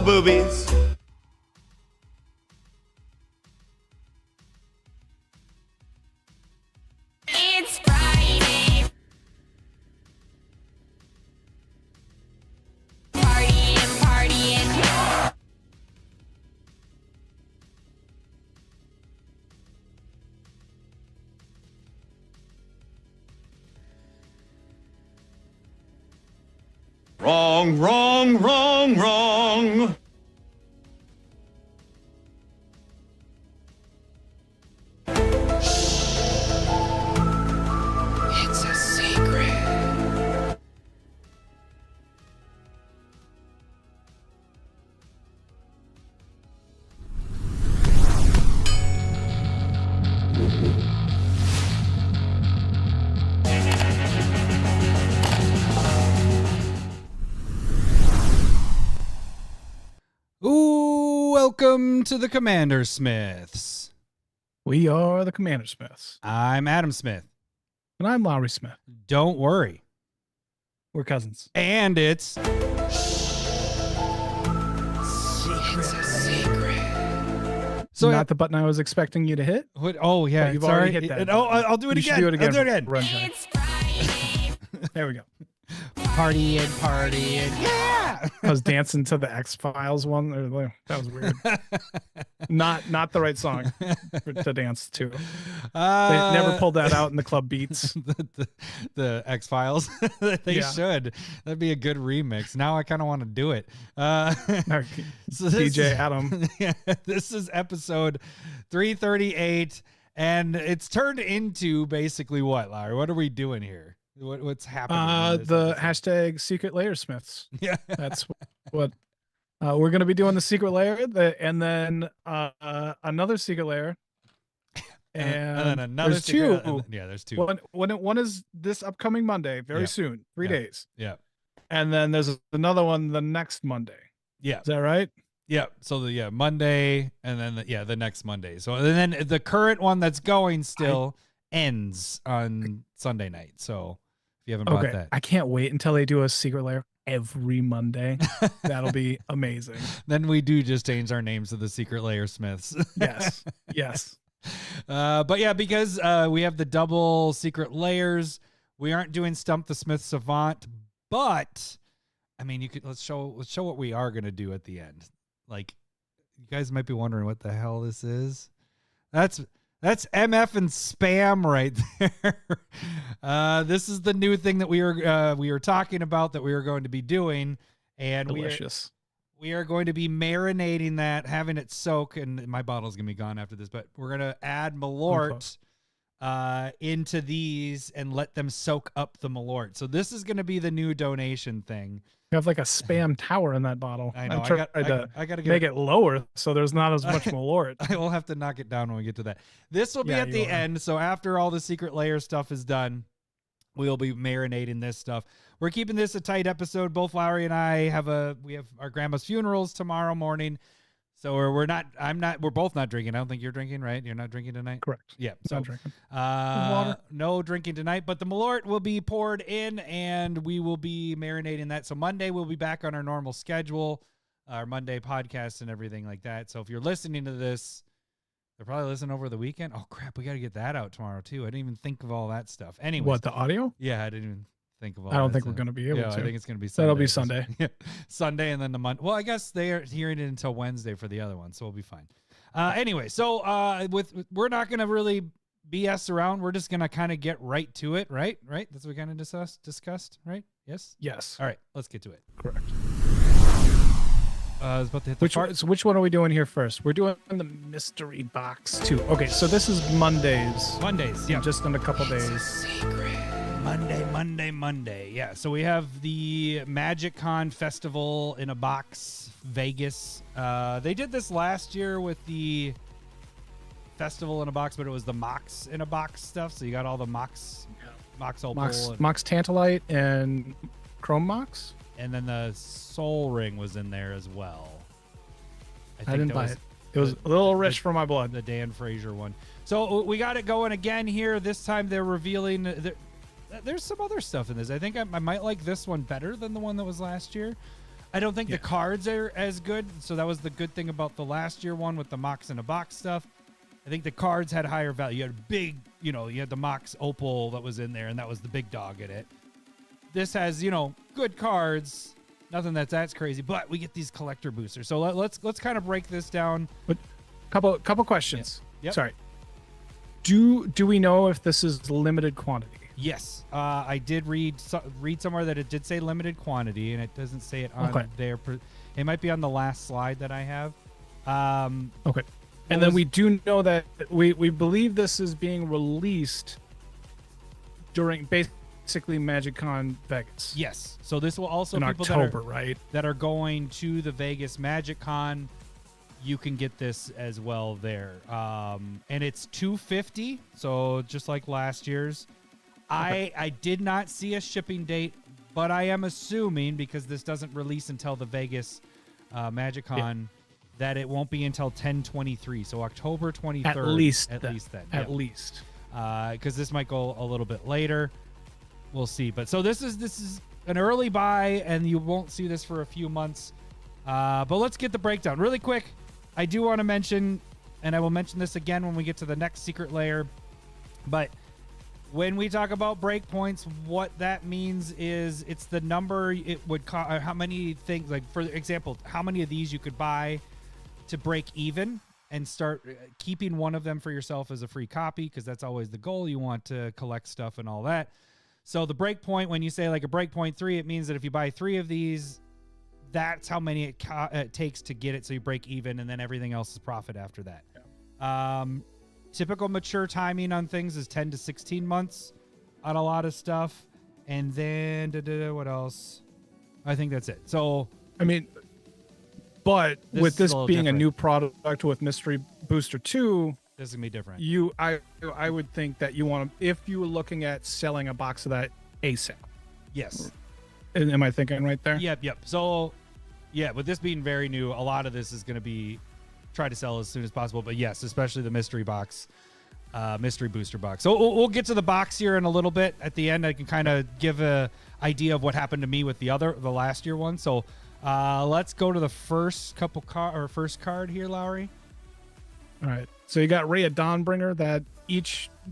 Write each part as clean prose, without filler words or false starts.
Hello, boobies. It's Friday. Partying, partying. Wrong, wrong, wrong, wrong. It's a secret. Ooh, welcome to the Commander Smiths. We are the Commander Smiths. I'm Adam Smith. And I'm Lowry Smith. Don't worry. We're cousins. And it's It's a secret. so Not the button I was expecting you to hit. what, oh yeah, But you've sorry. already hit that Oh, button. I'll do it You should again. do it again. I'll do it again. Run, Johnny. It's Friday. There we go. Partying, partying. Yeah. I was dancing to the X-Files one. That was weird. Not the right song to dance to. They never pulled that out in the club beats. the X-Files. They Yeah. should. That'd be a good remix. Now I kind of want to do it. So DJ Adam. Yeah, this is episode 338, and it's turned into basically what, Larry? What are we doing here? What's happening? in this The episode? hashtag Secret Lair Smiths. Yeah. That's what we're going to be doing, the Secret Lair, and then another Secret Lair. And then another there's secret- two. yeah, there's two. One is this upcoming Monday, very Yeah. soon, 3 Yeah. days. Yeah. And then there's another one the next Monday. Yeah. Is that right? Yeah. So Monday, and then the next Monday. So and then the current one that's going still ends on Sunday night. So if you haven't bought Okay. that, I can't wait until they do a Secret Lair every Monday. That'll be amazing. then we do just change our names to the Secret Lair Smiths. Yes. Yes. But yeah, because we have the double Secret Lairs, we aren't doing Stump the Smith Savant, but I mean, let's show what we are gonna do at the end. Like, you guys might be wondering what the hell this is. That's MF and spam right there. This is the new thing that we were talking about that we were going to be doing, and Delicious. we are going to be marinating that, having it soak, and my bottle's gonna be gone after this, but we're gonna add MALORT into these and let them soak up the MALORT. So this is gonna be the new donation thing. You have like a spam tower in that bottle. I know. I'm trying to I gotta get make it lower so there's not as much Malort. I will have to knock it down when we get to that. This will be Yeah, at the you are. end. So after all the Secret Lair stuff is done, we'll be marinating this stuff. We're keeping this a tight episode. Both Lowry and I we have our grandma's funerals tomorrow morning. So we're both not drinking. I don't think you're drinking, right? You're not drinking tonight? Correct. Yeah. So So drinking. no drinking tonight, but the MALORT will be poured in and we will be marinating that. So Monday we'll be back on our normal schedule, our Monday podcast and everything like that. So if you're listening to this, they're probably listening over the weekend. Oh crap, we got to get that out tomorrow too. I didn't even think of all that stuff. Anyway, What, the audio? Yeah, I didn't even think of all. I don't that think we're stuff. going to be able Yeah, to. I think it's going to be Sunday. That'll be Sunday. Yeah, Sunday and then the Monday. Well, I guess they are hearing it until Wednesday for the other one, so we'll be fine. Anyway, so we're not going to really BS around. We're just going to kind of get right to it, right? Right? That's what we kind of discussed, right? Yes? Yes. All right, let's get to it. Correct. I was about to hit the Which one are we doing here first? We're doing the mystery box too. Okay, so this is Mondays. Mondays. Yeah. Just in a couple It's a days. secret. Monday. Yeah, so we have the Magic Con Festival in a Box, Vegas. They did this last year with the Festival in a Box, but it was the Mox in a Box stuff. So you got all the Mox Opal, Mox Tantalite and Chrome Mox. and then the Soul Ring was in there as well. I think didn't that buy was it. It was a little rich for my blood. the Dan Fraser one. So we got it going again here. This time they're revealing. There's some other stuff in this. I think I might like this one better than the one that was last year. I don't think the cards are as good. So that was the good thing about the last year one with the Mox in a Box stuff. I think the cards had higher value. You had a big, you had the Mox Opal that was in there, and that was the big dog in it. This has, good cards. Nothing that's crazy, but we get these collector boosters. So let's kind of break this down. But couple questions. Yep. Sorry. Do we know if this is limited quantity? Yes, I did read somewhere that it did say limited quantity, and it doesn't say it on there. It might be on the last slide that I have. Okay. And then we do know that we believe this is being released during basically MagicCon Vegas. Yes. So this will also in people October, right? That are going to the Vegas MagicCon. You can get this as well there, and it's $250. So just like last year's. Okay. I did not see a shipping date, but I am assuming because this doesn't release until the Vegas MagicCon that it won't be until 10/23, so October 23rd. At least then. At least. Because this might go a little bit later. We'll see. But so this is an early buy, and you won't see this for a few months. But let's get the breakdown really quick. I do want to mention, and I will mention this again when we get to the next Secret Lair, but when we talk about breakpoints, what that means is it's the number it would cost, how many things, like for example, how many of these you could buy to break even and start keeping one of them for yourself as a free copy, because that's always the goal. You want to collect stuff and all that. So the breakpoint, when you say like a breakpoint 3, it means that if you buy 3 of these, that's how many it takes to get it so you break even, and then everything else is profit after that. Yeah. Typical mature timing on things is 10 to 16 months on a lot of stuff. And then, what else? I think that's it. So, I mean, but with this being different. A new product with Mystery Booster 2, this is going to be different. I would think that you want to, if you were looking at selling a box of that ASAP. Yes. Am I thinking right there? Yep. So, yeah, with this being very new, a lot of this is going to be try to sell as soon as possible. But yes, especially the mystery box, mystery booster box. So we'll get to the box here in a little bit. At the end, I can kind of give a idea of what happened to me with the last year one. So let's go to the first first card here, Lowry. All right. So you got Reya Dawnbringer that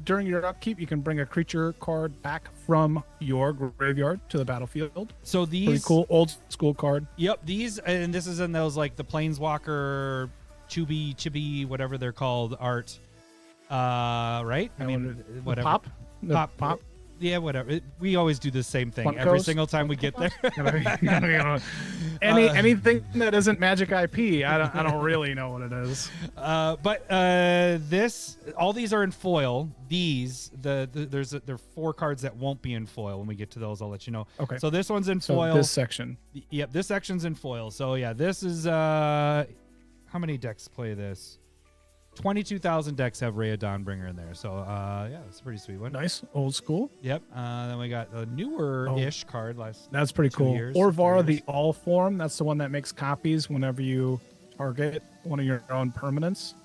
during your upkeep, you can bring a creature card back from your graveyard to the battlefield. So these pretty cool old school card. Yep. These, and this is in those like the Planeswalker chibi, whatever they're called, art. Right? I mean, whatever. Pop. Yeah, whatever. We always do the same thing every single time we get there. Anything that isn't Magic IP, I don't really know what it is. But all these are in foil. There are 4 cards that won't be in foil. When we get to those, I'll let you know. Okay. So this one's in foil. This section. Yep, this section's in foil. So yeah, this is how many decks play this? 22,000 decks have Reya Dawnbringer in there. So, yeah, it's a pretty sweet one. Nice. Old school. Yep. Then we got a newer-ish card. That's pretty cool. Orvar, the All form. That's the one that makes copies whenever you target one of your own permanents.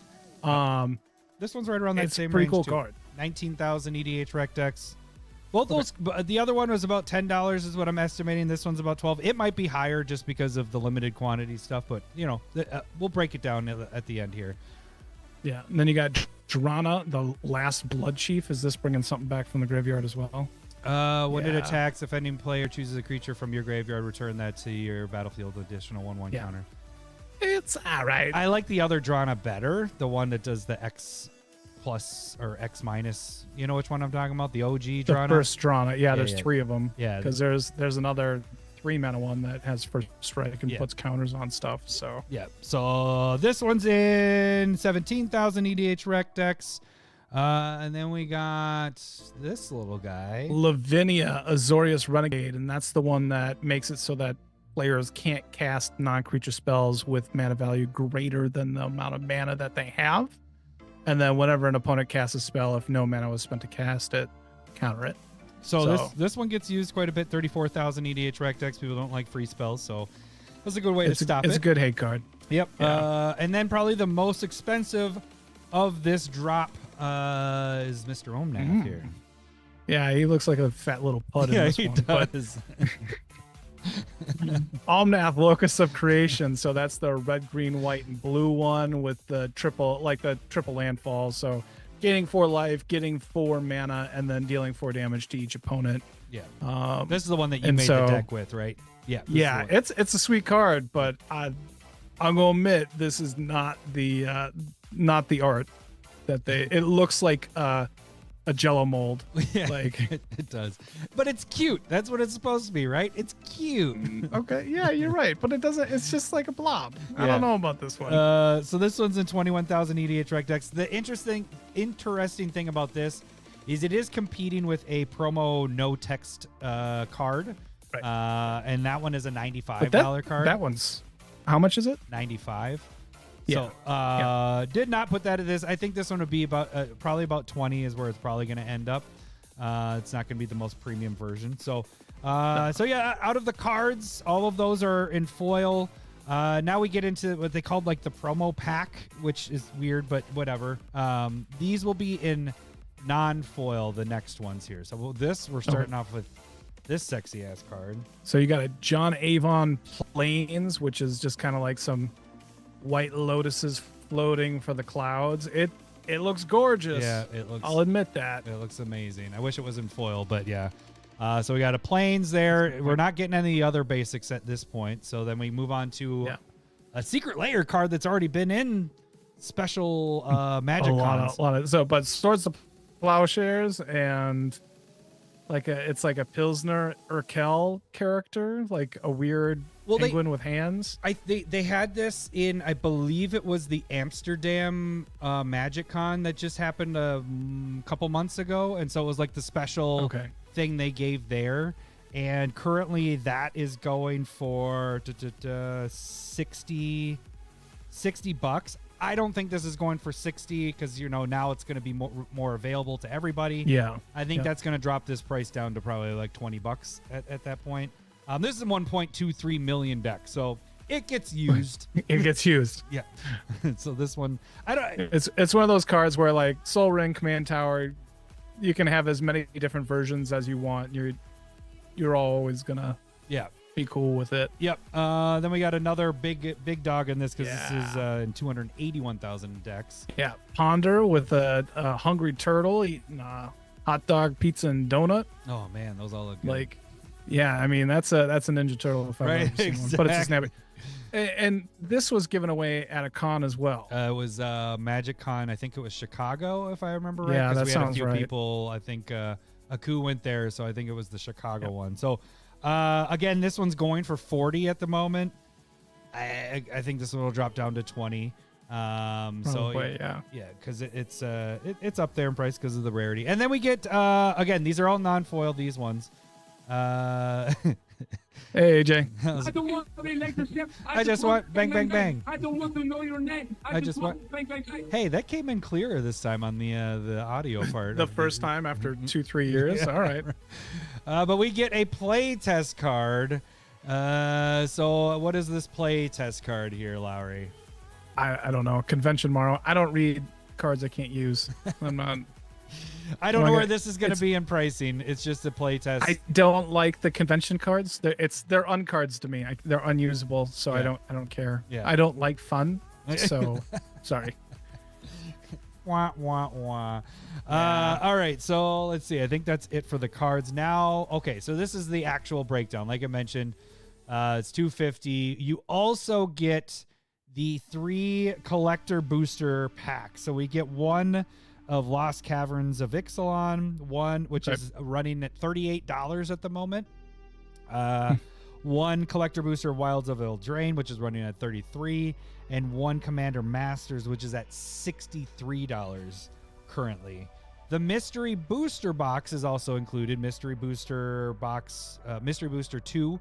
This one's right around that same pretty range, cool too. card. 19,000 EDH rec decks. Both those, the other one was about $10 is what I'm estimating. This one's about $12. It might be higher just because of the limited quantity stuff, but, we'll break it down at the end here. Yeah, and then you got Drana, the last Blood Chief. Is this bringing something back from the graveyard as well? When it attacks, if any player chooses a creature from your graveyard, return that to your battlefield additional 1/1 counter. It's all right. I like the other Drana better, the one that does the X plus or X minus. You know which one I'm talking about? The OG Drana? The first Drana. Yeah, there's 3 of them. Yeah. Because there's another 3-mana one that has first strike and puts counters on stuff. So yeah. So this one's in 17,000 EDH rec decks. And then we got this little guy. Lavinia, Azorius Renegade, and that's the one that makes it so that players can't cast non-creature spells with mana value greater than the amount of mana that they have. And then whenever an opponent casts a spell, if no mana was spent to cast it, counter it. So this one gets used quite a bit. 34,000 EDH rec decks. People don't like free spells, so that's a good way to stop it. It's a good hate card. Yep. Yeah. And then probably the most expensive of this drop is Mr. Omnath here. Yeah, he looks like a fat little pud in this one. Does. Omnath Locus of Creation. So that's the red, green, white, and blue one with the triple landfall. So gaining 4 life, getting 4 mana, and then dealing 4 damage to each opponent. Yeah. This is the one that you and made so- the deck with, right? Yeah. this is Yeah, the one. it's a sweet card, but I'm gonna admit this is not the art that they. It looks like a Jello mold. Yeah, Like it does. But it's cute. That's what it's supposed to be, right? It's cute. okay, yeah, you're right, but it doesn't. It's just like a blob. I Yeah. don't know about this one. So this one's in 21,000 EDH decks. The interesting thing about this is it is competing with a promo no text card. Right. And that one is a $95 But that, card. That one's how much is it? 95. Yeah. So did not put that in this. I think this one would be about probably about 20 is where it's probably going to end up. It's not going to be the most premium version. So so yeah, out of the cards, all of those are in foil. Now we get into what they called like the promo pack, which is weird, but whatever. These will be in non-foil, the next ones here. So we're starting off with this sexy ass card. So you got a John Avon Plains, which is just kind of like some white lotuses floating for the clouds. It looks gorgeous. Yeah, it looks. I'll admit that. It looks amazing. I wish it was in foil, but yeah. So we got a plains there. We're not getting any other basics at this point. So then we move on to a Secret Lair card that's already been in special Magic Cons. A lot of so, but Swords of Plowshares and it's like a Pilsner Urkel character, like a weird penguin with hands. They had this in, I believe it was the Amsterdam Magic Con that just happened a couple months ago, and so it was like the special thing they gave there. And currently that is going for $60. I don't think this is going for 60 because now it's going to be more available to everybody. Yeah, I think that's going to drop this price down to probably like $20 at that point. This is a 1.23 million deck, so it gets used. It gets used. Yeah. So this one, I don't. It's one of those cards where like Soul Ring, Command Tower, you can have as many different versions as you want. You're always gonna be cool with it. Yep. Then we got another big dog in this because this is in 281,000 decks. Yeah. Ponder with a hungry turtle eating hot dog, pizza, and donut. Oh man, those all look good. Like, yeah, I mean that's a Ninja Turtle if I've ever seen one. But it's a snappy. And this was given away at a con as well. It was Magic Con. I think it was Chicago, if I remember right. Yeah, that we had a sounds few right. people. I think Aku went there, so I think it was the Chicago one. So again, this one's going for 40 at the moment. I think this one will drop down to 20. Probably, because it's up there in price because of the rarity. And then we get again, these are all non-foil. These ones. Hey, AJ. I don't want a relationship. I just want bang, bang, bang. I don't want to know your name. I just want bang, bang, bang. Hey, that came in clearer this time on the audio part. The first time after 2-3 years. Yeah. All right. But we get a play test card. So what is this play test card here, Lowry? I don't know. Convention Morrow. I don't read cards I can't use. I'm not. I don't know where this is going to be in pricing. It's just a play test. I don't like the convention cards. They're uncards to me. They're unusable, so I don't care. Yeah. I don't like fun. So sorry. Wah, wah, wah. All right, so let's see. I think that's it for the cards now. Okay, so this is the actual breakdown. Like I mentioned, it's $250. You also get the 3 collector booster pack. So we get one of Lost Caverns of Ixalan, one which is running at $38 at the moment. One collector booster Wilds of Eldraine, which is running at $33, and one Commander Masters, which is at $63 currently. The mystery booster box is also included. Mystery booster box, mystery booster 2,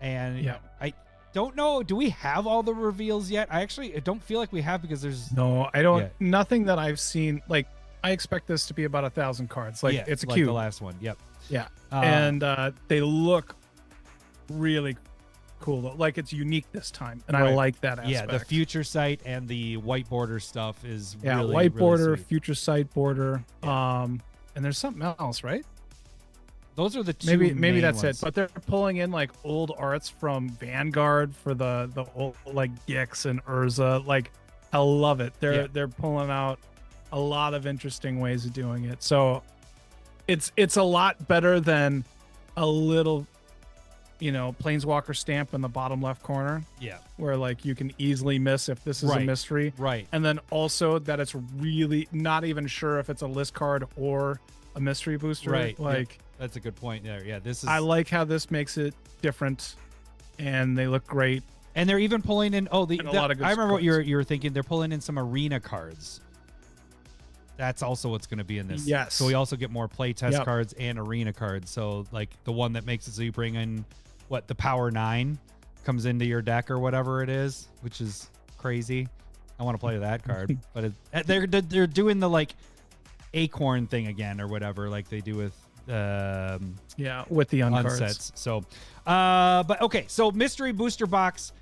and I don't know. Do we have all the reveals yet? I don't feel like we have because there's no. I don't. Nothing that I've seen. Like I expect this to be about 1,000 cards. Like it's a like cube. the last one. Yep. Yeah, and they look really cool. Like it's unique this time, and I like that aspect. Yeah, the future sight and the white border stuff is white border, really sweet. future sight border. And there's something else, right? Those are the two. Maybe main that's ones. it. But they're pulling in like old arts from Vanguard for the old like Gix and Urza. Like I love it. They're pulling out a lot of interesting ways of doing it. So it's a lot better than a little, Planeswalker stamp in the bottom left corner. Yeah. Where like you can easily miss if this is a Right. mystery. Right. And then also that it's really not even sure if it's a list card or a mystery booster. Right. Like That's a good point there. Yeah. This is. I like how this makes it different, and they look great. And they're even pulling in. Oh, And a lot of good I remember what cards. you were thinking. They're pulling in some arena cards. That's also what's going to be in this. Yes. So we also get more playtest Yep. cards and arena cards. So like the one that makes it so you bring in the Power 9 comes into your deck or whatever it is, which is crazy. I want to play that card, but they're doing the like acorn thing again or whatever, like they do with With the uncards. unsets. So, but okay. So mystery booster box.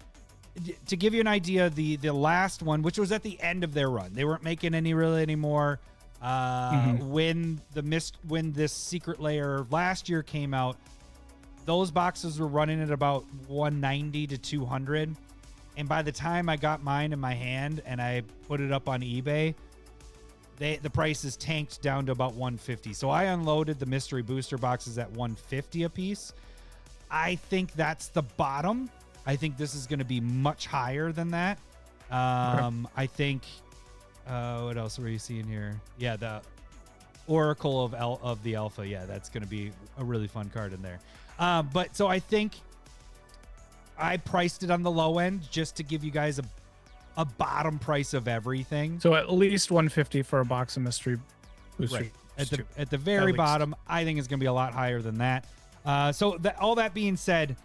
To give you an idea, the last one, which was at the end of their run, they weren't making any really anymore. When this Secret Lair last year came out, those boxes were running at about 190 to 200, and by the time I got mine in my hand and I put it up on eBay, the prices tanked down to about 150. So I unloaded the mystery booster boxes at 150 a piece. I think that's the bottom. I think this is going to be much higher than that. I think what else were you seeing here? Yeah, the Oracle of the Alpha. Yeah, that's going to be a really fun card in there. But so I think I priced it on the low end just to give you guys a bottom price of everything. So at least 150 for a box of mystery booster. Right. At the very bottom, I think it's going to be a lot higher than that. So all that being said,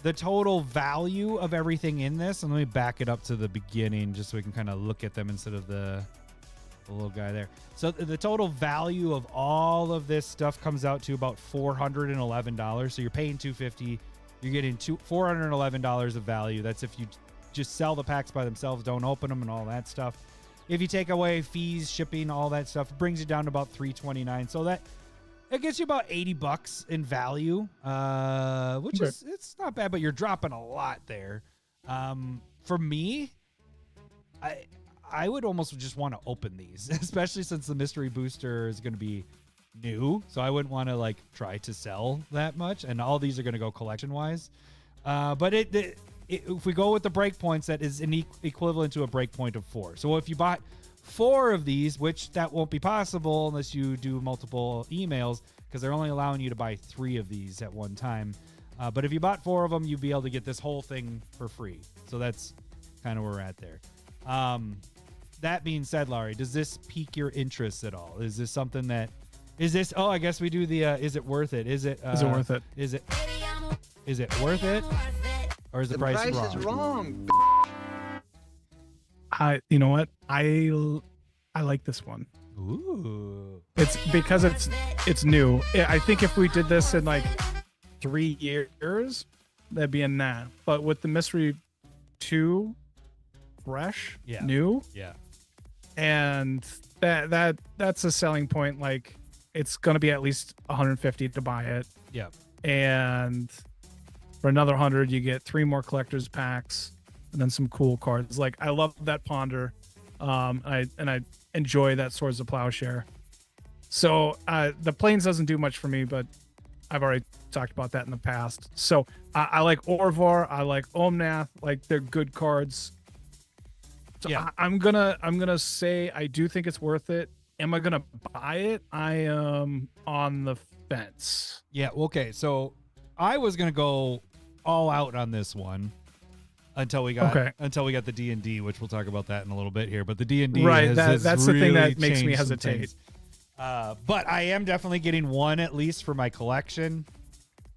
the total value of everything in this, and let me back it up to the beginning just so we can kind of look at them instead of the little guy there. So the total value of all of this stuff comes out to about $411. So you're paying $250, you're getting $411 of value. That's if you just sell the packs by themselves, don't open them and all that stuff. If you take away fees, shipping, all that stuff, it brings you down to about $329. So it gets you about $80 in value, which is it's not bad, but you're dropping a lot there. For me, I would almost just want to open these, especially since the mystery booster is going to be new. So I wouldn't want to like try to sell that much, and all these are going to go collection wise. But if we go with the breakpoints, that is equivalent to a breakpoint of 4. So if you bought 4 of these, which that won't be possible unless you do multiple emails, because they're only allowing you to buy 3 of these at one time. But if you bought 4 of them, you'd be able to get this whole thing for free. So that's kind of where we're at there. That being said, Laurie, does this pique your interest at all? Is this something that oh, I guess we do the is it worth it? Is it worth it? Is it worth it? Or is the price wrong? is wrong. You know what? I like this one. Ooh. It's because it's new. I think if we did this in like 3 years, that'd be a nah. But with the mystery 2, fresh, new, and that's a selling point. Like it's gonna be at least 150 to buy it. Yeah. And for another 100, you get 3 more collector's packs and then some cool cards. Like I love that Ponder. I enjoy that Swords of Plowshare. So the Plains doesn't do much for me, but I've already talked about that in the past. So I like Orvar, I like Omnath, like they're good cards. So Yeah. I'm gonna say I do think it's worth it. Am I gonna buy it? I am on the fence. Yeah. Okay. So I was gonna go all out on this one until we got the D&D, which we'll talk about that in a little bit here. But the D&D, right? has That's the thing really that makes me changed some hesitate. things. But I am definitely getting one at least for my collection.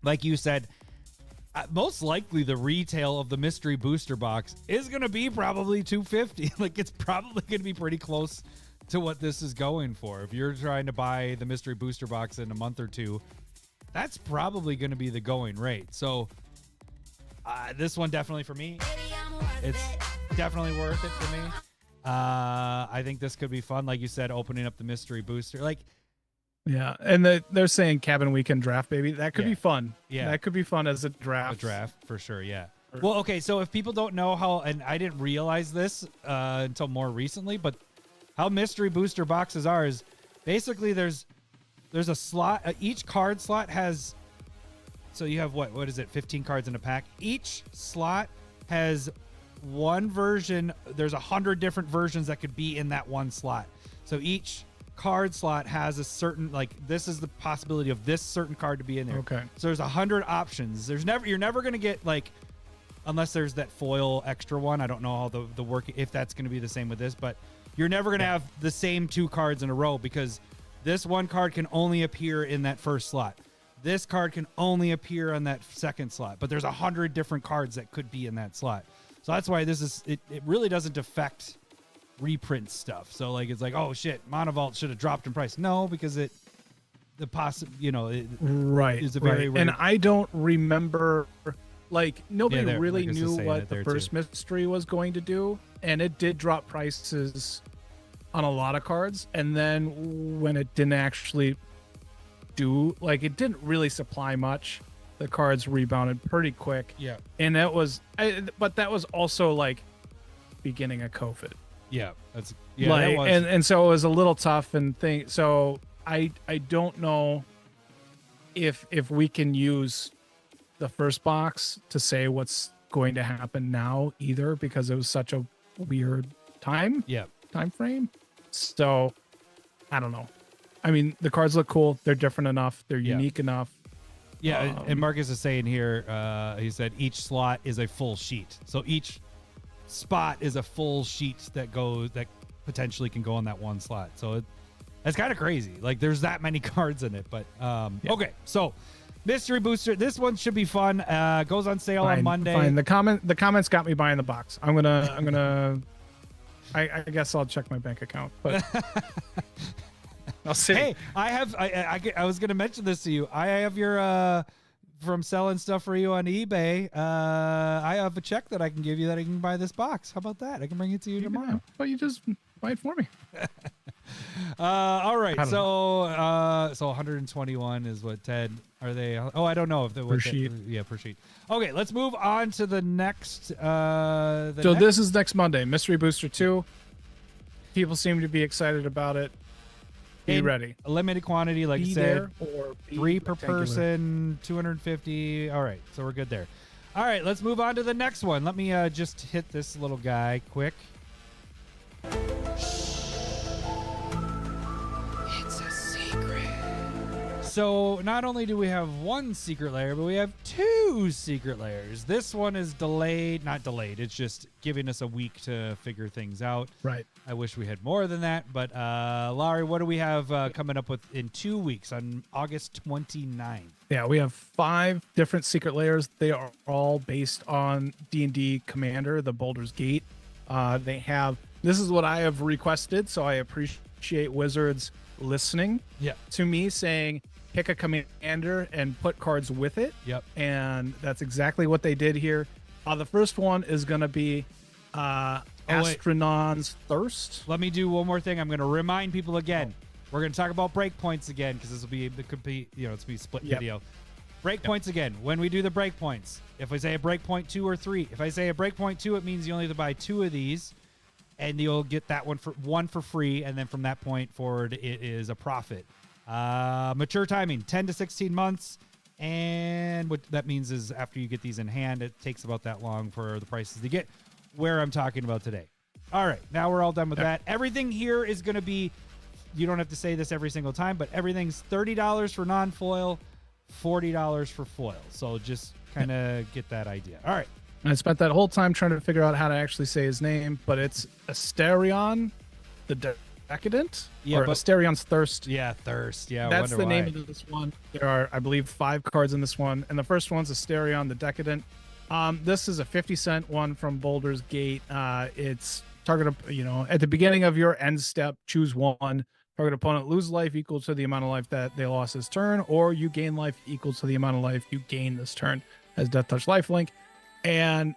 Like you said, most likely the retail of the mystery booster box is going to be probably $250. Like it's probably going to be pretty close to what this is going for. If you're trying to buy the mystery booster box in a month or two, that's probably going to be the going rate. So this one definitely for me, it's definitely worth it for me. I think this could be fun. Like you said, opening up the mystery booster. Like Yeah, and they're saying cabin weekend draft, baby. That could Yeah. be fun. Yeah. That could be fun as a draft. A draft for sure. Yeah. Well, okay. So if people don't know how, and I didn't realize this until more recently, but how mystery booster boxes are is basically there's a slot. Each card slot has. So you have what is it? 15 cards in a pack. Each slot has one version. There's 100 different versions that could be in that one slot. So each card slot has a certain, like, this is the possibility of this certain card to be in there. Okay. So there's 100 options. You're never going to get, like, unless there's that foil extra one. I don't know how the work, if that's going to be the same with this, but you're never going to have the same 2 cards in a row because this one card can only appear in that first slot. This card can only appear on that second slot, but there's 100 different cards that could be in that slot. So that's why it really doesn't affect reprint stuff. So like it's like, oh shit, Monovault should have dropped in price. No, because right is a very and I don't remember, like, nobody really Marcus is knew saying what it the there, first too. mystery was going to do, and it did drop prices on a lot of cards, and then when it didn't actually do, like, it didn't really supply much, the cards rebounded pretty quick. Yeah. And but that was also like beginning of COVID. Yeah, that Like, was. and so it was a little tough so I don't know if we can use the first box to say what's going to happen now either, because it was such a weird time frame. So I don't know. I mean, the cards look cool. They're different enough. They're unique enough. Yeah, and Marcus is saying here, he said each slot is a full sheet. So each spot is a full sheet that potentially can go on that one slot. So that's kind of crazy. Like there's that many cards in it. But okay, so mystery booster. This one should be fun. Goes on sale on Monday. Fine. The comments got me buying the box. I guess I'll check my bank account, but I'll see. Hey, I was gonna mention this to you. I have your from selling stuff for you on eBay. I have a check that I can give you that I can buy this box. How about that? I can bring it to you tomorrow. Well, you just buy it for me. All right. So 121 is what Ted are they? Oh, I don't know if they Per sheet. Yeah, per sheet. Okay, let's move on to the next. This is next Monday. Mystery Booster 2. People seem to be excited about it. Be ready. A limited quantity, like Be I said. there or be 3 per rectangular. person, 250. All right, so we're good there. All right, let's move on to the next one. Let me just hit this little guy quick. It's a secret. So not only do we have one secret lair, but we have 2 secret lairs. This one is delayed, not delayed. It's just giving us a week to figure things out. Right. I wish we had more than that, but Larry, what do we have coming up with in 2 weeks on August 29th? Yeah, we have 5 different secret layers. They are all based on D&D Commander, the Baldur's Gate. This is what I have requested, so I appreciate Wizards listening to me, saying pick a commander and put cards with it. Yep. And that's exactly what they did here. The first one is going to be Astronon's Thirst. Let me do one more thing. I'm going to remind people again. We're going to talk about breakpoints again because this will be the complete, it's be a split video. Breakpoints again. When we do the breakpoints, if we say a breakpoint 2 or 3, if I say a breakpoint 2, it means you only have to buy 2 of these, and you'll get that one for free, and then from that point forward, it is a profit. Mature timing 10 to 16 months, and what that means is after you get these in hand, it takes about that long for the prices to get where I'm talking about today. All right, now we're all done with that. Everything here is going to be, you don't have to say this every single time, but everything's $30 for non-foil, $40 for foil. So just kind of get that idea. All right. I spent that whole time trying to figure out how to actually say his name, but it's Astarion the Decadent? Yeah, or but Astarion's Thirst. Yeah, Thirst. Yeah, That's the why. name of this one. There are, I believe, 5 cards in this one, and the first one's Astarion the Decadent. This is a 50-cent one from Baldur's Gate. It's target, at the beginning of your end step, choose one. Target opponent lose life equal to the amount of life that they lost this turn, or you gain life equal to the amount of life you gain this turn. Has Death Touch lifelink. And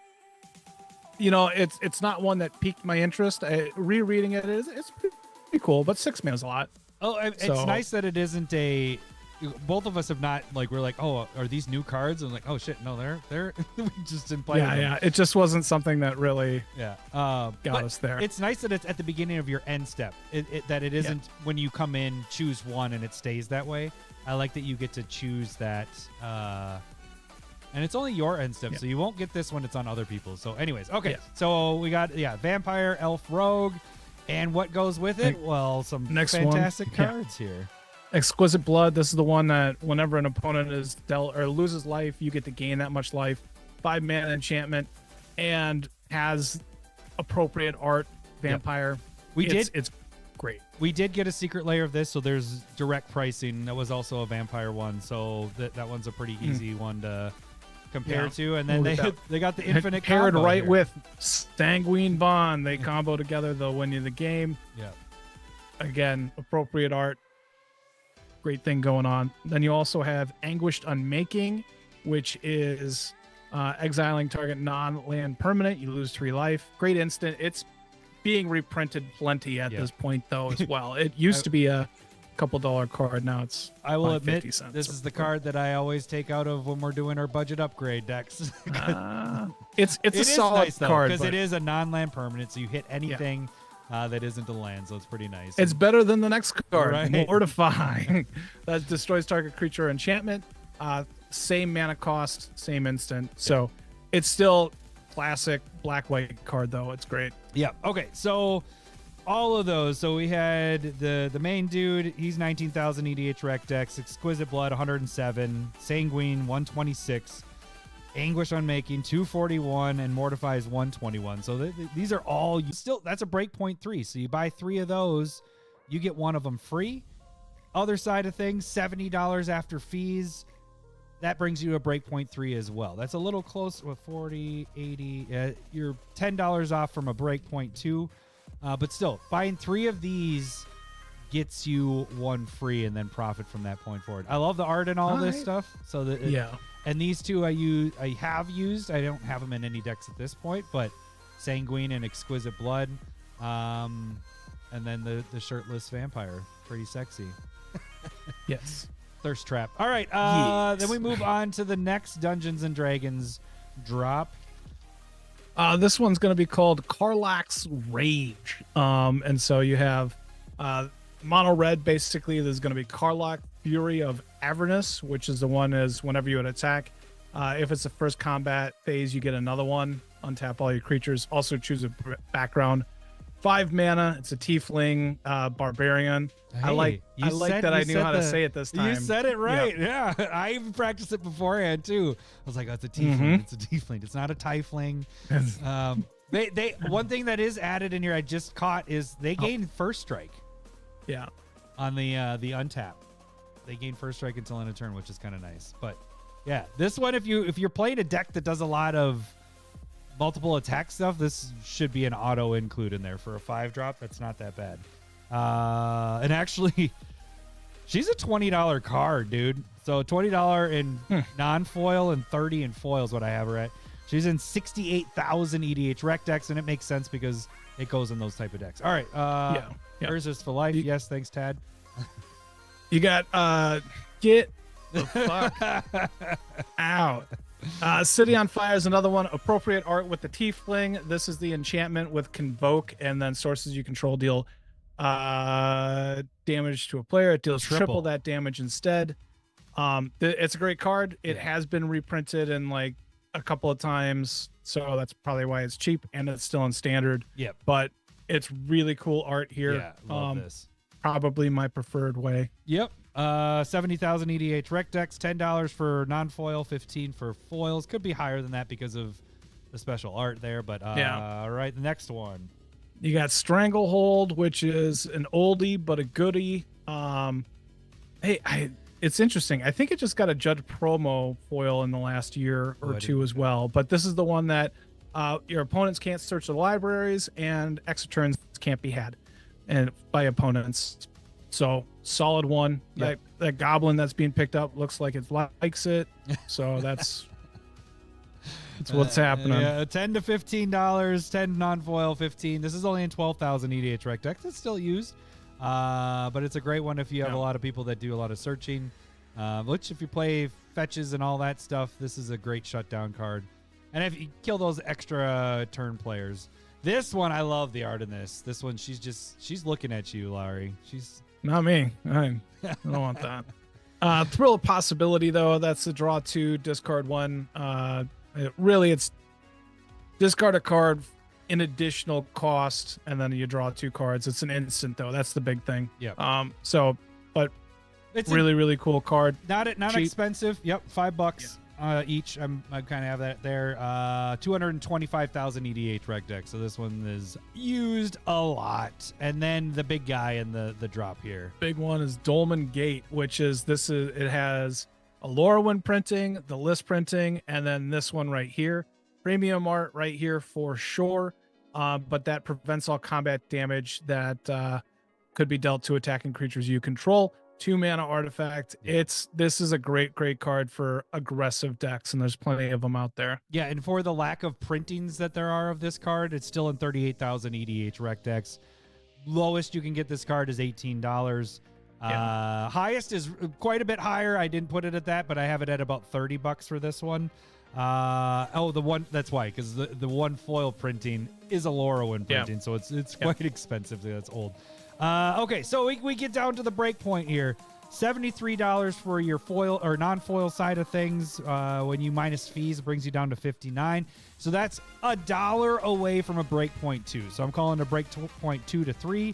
it's not one that piqued my interest. Rereading it's pretty cool, but 6 mana is a lot. Oh, it's So- nice that it isn't a. Both of us have not we're like, oh, are these new cards? And like, oh shit, no, they're we just didn't play. Yeah, with them. yeah. It just wasn't something that really Yeah. got us there. It's nice that it's at the beginning of your end step. That it isn't when you come in, choose one and it stays that way. I like that you get to choose that. And it's only your end step, so you won't get this when it's on other people's. So anyways, okay. Yeah. So we got, vampire, elf, rogue. And what goes with it? Well, some Next fantastic one. Yeah. cards here. Exquisite Blood. This is the one that whenever an opponent is dealt or loses life, you get to gain that much life. 5 mana enchantment and has appropriate art. Vampire. It's great. We did get a secret layer of this, so there's direct pricing. That was also a vampire one, so that one's a pretty easy one to compare to. And then they got the infinite paired combo right here. with Sanguine Bond. They combo together. They'll win you the game. Yeah. Again, appropriate art. Great thing going on. Then you also have Anguished Unmaking, which is exiling target non-land permanent. You lose 3 life. Great instant. It's being reprinted plenty at this point, though, as well. It used to be a couple $1 card. Now it's I will admit, 50 cents. this is the card that I always take out of when we're doing our budget upgrade decks. It's It a is solid nice, though, card because but it is a non-land permanent, so you hit anything that isn't a land, so it's pretty nice. it's better than the next card, Right. Mortify. That destroys target creature or enchantment. Same mana cost, same instant. So it's still classic black-white card, though. It's great. Yeah. Okay. So all of those. So we had the main dude. He's 19,000 EDH rec decks. Exquisite Blood 107. Sanguine 126. Anguish Unmaking 241 and Mortify is 121. So these are all still. That's a breakpoint 3. So you buy 3 of those, you get one of them free. Other side of things, $70 after fees. That brings you a breakpoint 3 as well. That's a little close with 40, 80. You're $10 off from a breakpoint 2. But still, buying 3 of these gets you 1 free and then profit from that point forward. I love the art and all this stuff. So that and these 2 I have used. I don't have them in any decks at this point, but Sanguine and Exquisite Blood. And then the shirtless vampire. Pretty sexy. Yes. Thirst Trap. All right. Then we move on to the next Dungeons and Dragons drop. This one's going to be called Karlach's Rage. And so you have mono red. Basically, there's going to be Karlach, Fury of Avernus, which is the one is whenever you would attack. If it's the first combat phase, you get another one. Untap all your creatures. Also choose a background. 5 mana. It's a tiefling barbarian. Hey, I like that I knew how to say it this time. You said it right. Yeah. I even practiced it beforehand too. I was like, oh, it's a tiefling. It's a tiefling. It's not a tiefling. They one thing that is added in here I just caught is they gain first strike. Yeah. On the untap. They gain first strike until end of turn, which is kind of nice. But yeah, this one if you're playing a deck that does a lot of multiple attack stuff, this should be an auto include in there for a 5-drop. That's not that bad. And actually, she's a $20 card, dude. So $20 in non-foil and $30 in foil is what I have her at. She's in 68,000 EDH rec decks, and it makes sense because it goes in those type of decks. All right. Hers is for life. Yes, thanks, Tad. You got get the fuck out. City on Fire is another one. Appropriate art with the Tiefling. This is the enchantment with Convoke, and then sources you control deal damage to a player. It deals triple that damage instead. It's a great card. It has been reprinted in like a couple of times, so that's probably why it's cheap, and it's still in standard. Yep. But it's really cool art here. Yeah, love this. Probably my preferred way. Yep. 70,000 EDH rec decks, $10 for non-foil, 15 for foils. Could be higher than that because of the special art there, but all right, the next one. You got Stranglehold, which is an oldie but a goodie. It's interesting. I think it just got a Judge promo foil in the last year or two as well. But this is the one that your opponents can't search the libraries and extra turns can't be had and by opponents. So solid one. Yep. That goblin that's being picked up looks like it likes it. So that's what's happening. Yeah, $10 to $15, 10 non-foil, 15. This is only in 12,000 EDH rec decks. It's still used. But it's a great one if you have Yeah. a lot of people that do a lot of searching. Which, if you play fetches and all that stuff, this is a great shutdown card. And if you kill those extra turn players, this one I love the art in this. This one, she's looking at you, Larry. She's Not me. I don't want that. Thrill of Possibility, though. That's the draw 2, discard 1. It's discard a card in additional cost, and then you draw 2 cards. It's an instant, though. That's the big thing. Yeah. But it's really, really cool card. not cheap. expensive. Yep, $5 each. I kind of have that there. 225,000 EDH rec deck. So this one is used a lot. And then the big guy in the drop here. Big one is Dolmen Gate, which is it has a Lorwyn printing, the list printing, and then this one right here. Premium art right here for sure. But that prevents all combat damage that could be dealt to attacking creatures you control. 2 mana artifact. Yeah. This is a great card for aggressive decks, and there's plenty of them out there. Yeah, and for the lack of printings that there are of this card, it's still in 38,000 EDH rec decks. Lowest you can get this card is $18. Highest is quite a bit higher. I didn't put it at that, but I have it at about $30 for this one. The one, that's why, because the one foil printing is a Lorwyn printing, so it's quite expensive. That's old. Okay, so we get down to the break point here. $73 for your foil or non-foil side of things. When you minus fees, it brings you down to $59. So that's $1 away from a break point 2. So I'm calling a break point 2 to 3.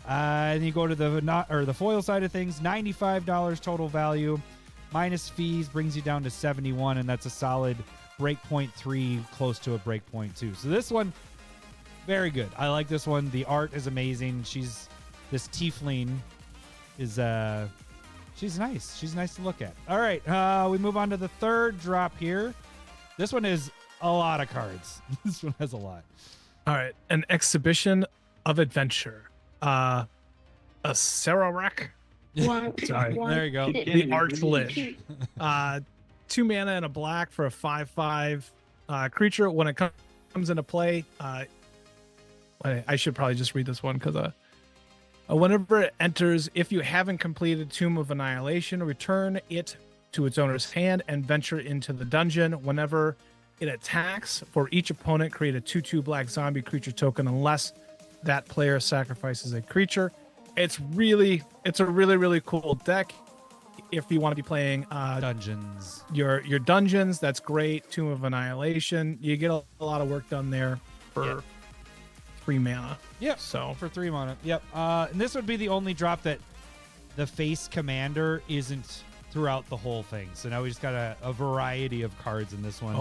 And you go to the foil side of things, $95 total value. Minus fees brings you down to 71, and that's a solid break point 3, close to a break point 2. So this one, very good. I like this one. The art is amazing. This tiefling is she's nice. She's nice to look at. All right, we move on to the third drop here. This one is a lot of cards. This one has a lot. All right, an exhibition of adventure. A Sararak. What? Sorry. What? There you go. The Archlich. 2 mana and a black for a 5/5 creature. When it comes into play, I should probably just read this one because whenever it enters, if you haven't completed Tomb of Annihilation, return it to its owner's hand and venture into the dungeon. Whenever it attacks, for each opponent, create a 2/2 black zombie creature token unless that player sacrifices a creature. It's a really, really cool deck. If you want to be playing Dungeons. your dungeons, that's great. Tomb of Annihilation, you get a lot of work done there for 3 mana. Yep. So For 3 mana. Yep. And this would be the only drop that the face commander isn't throughout the whole thing. So now we just got a variety of cards in this one.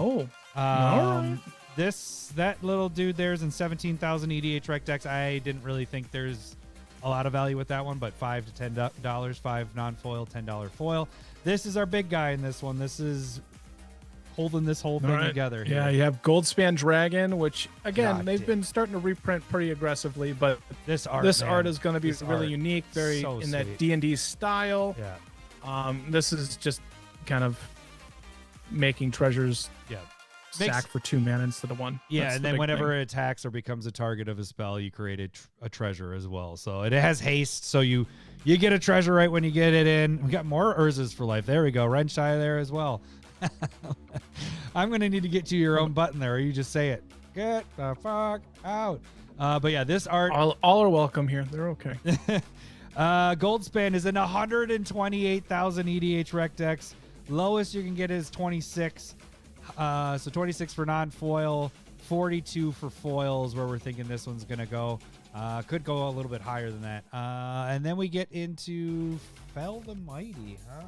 alright. That little dude there's in 17,000 EDH rec decks. I didn't really think there's a lot of value with that one, but $5 to $10, 5 non-foil, $10 foil. This is our big guy in this one. This is holding this whole thing together here. Yeah, you have Goldspan Dragon, which again God they've damn. been starting to reprint pretty aggressively, but This art, art is going to be This really art, unique, very so in that sweet. D&D style. Yeah. This is just kind of making treasures Yeah. stack for 2 mana instead of 1. Yeah, That's and the then big whenever thing. it attacks or becomes a target of a spell, you create a treasure as well. So it has haste, so you get a treasure right when you get it in. We got more Urzas for life. There we go. Renshai there as well. I'm going to need to get to your own button there, or you just say it. Get the fuck out. But yeah, this art. all are welcome here. They're okay. Goldspan is in 128,000 EDH rec decks. Lowest you can get is 26. So 26 for non-foil, 42 for foils, where we're thinking this one's going to go. Could go a little bit higher than that. And then we get into Fell the Mighty, huh?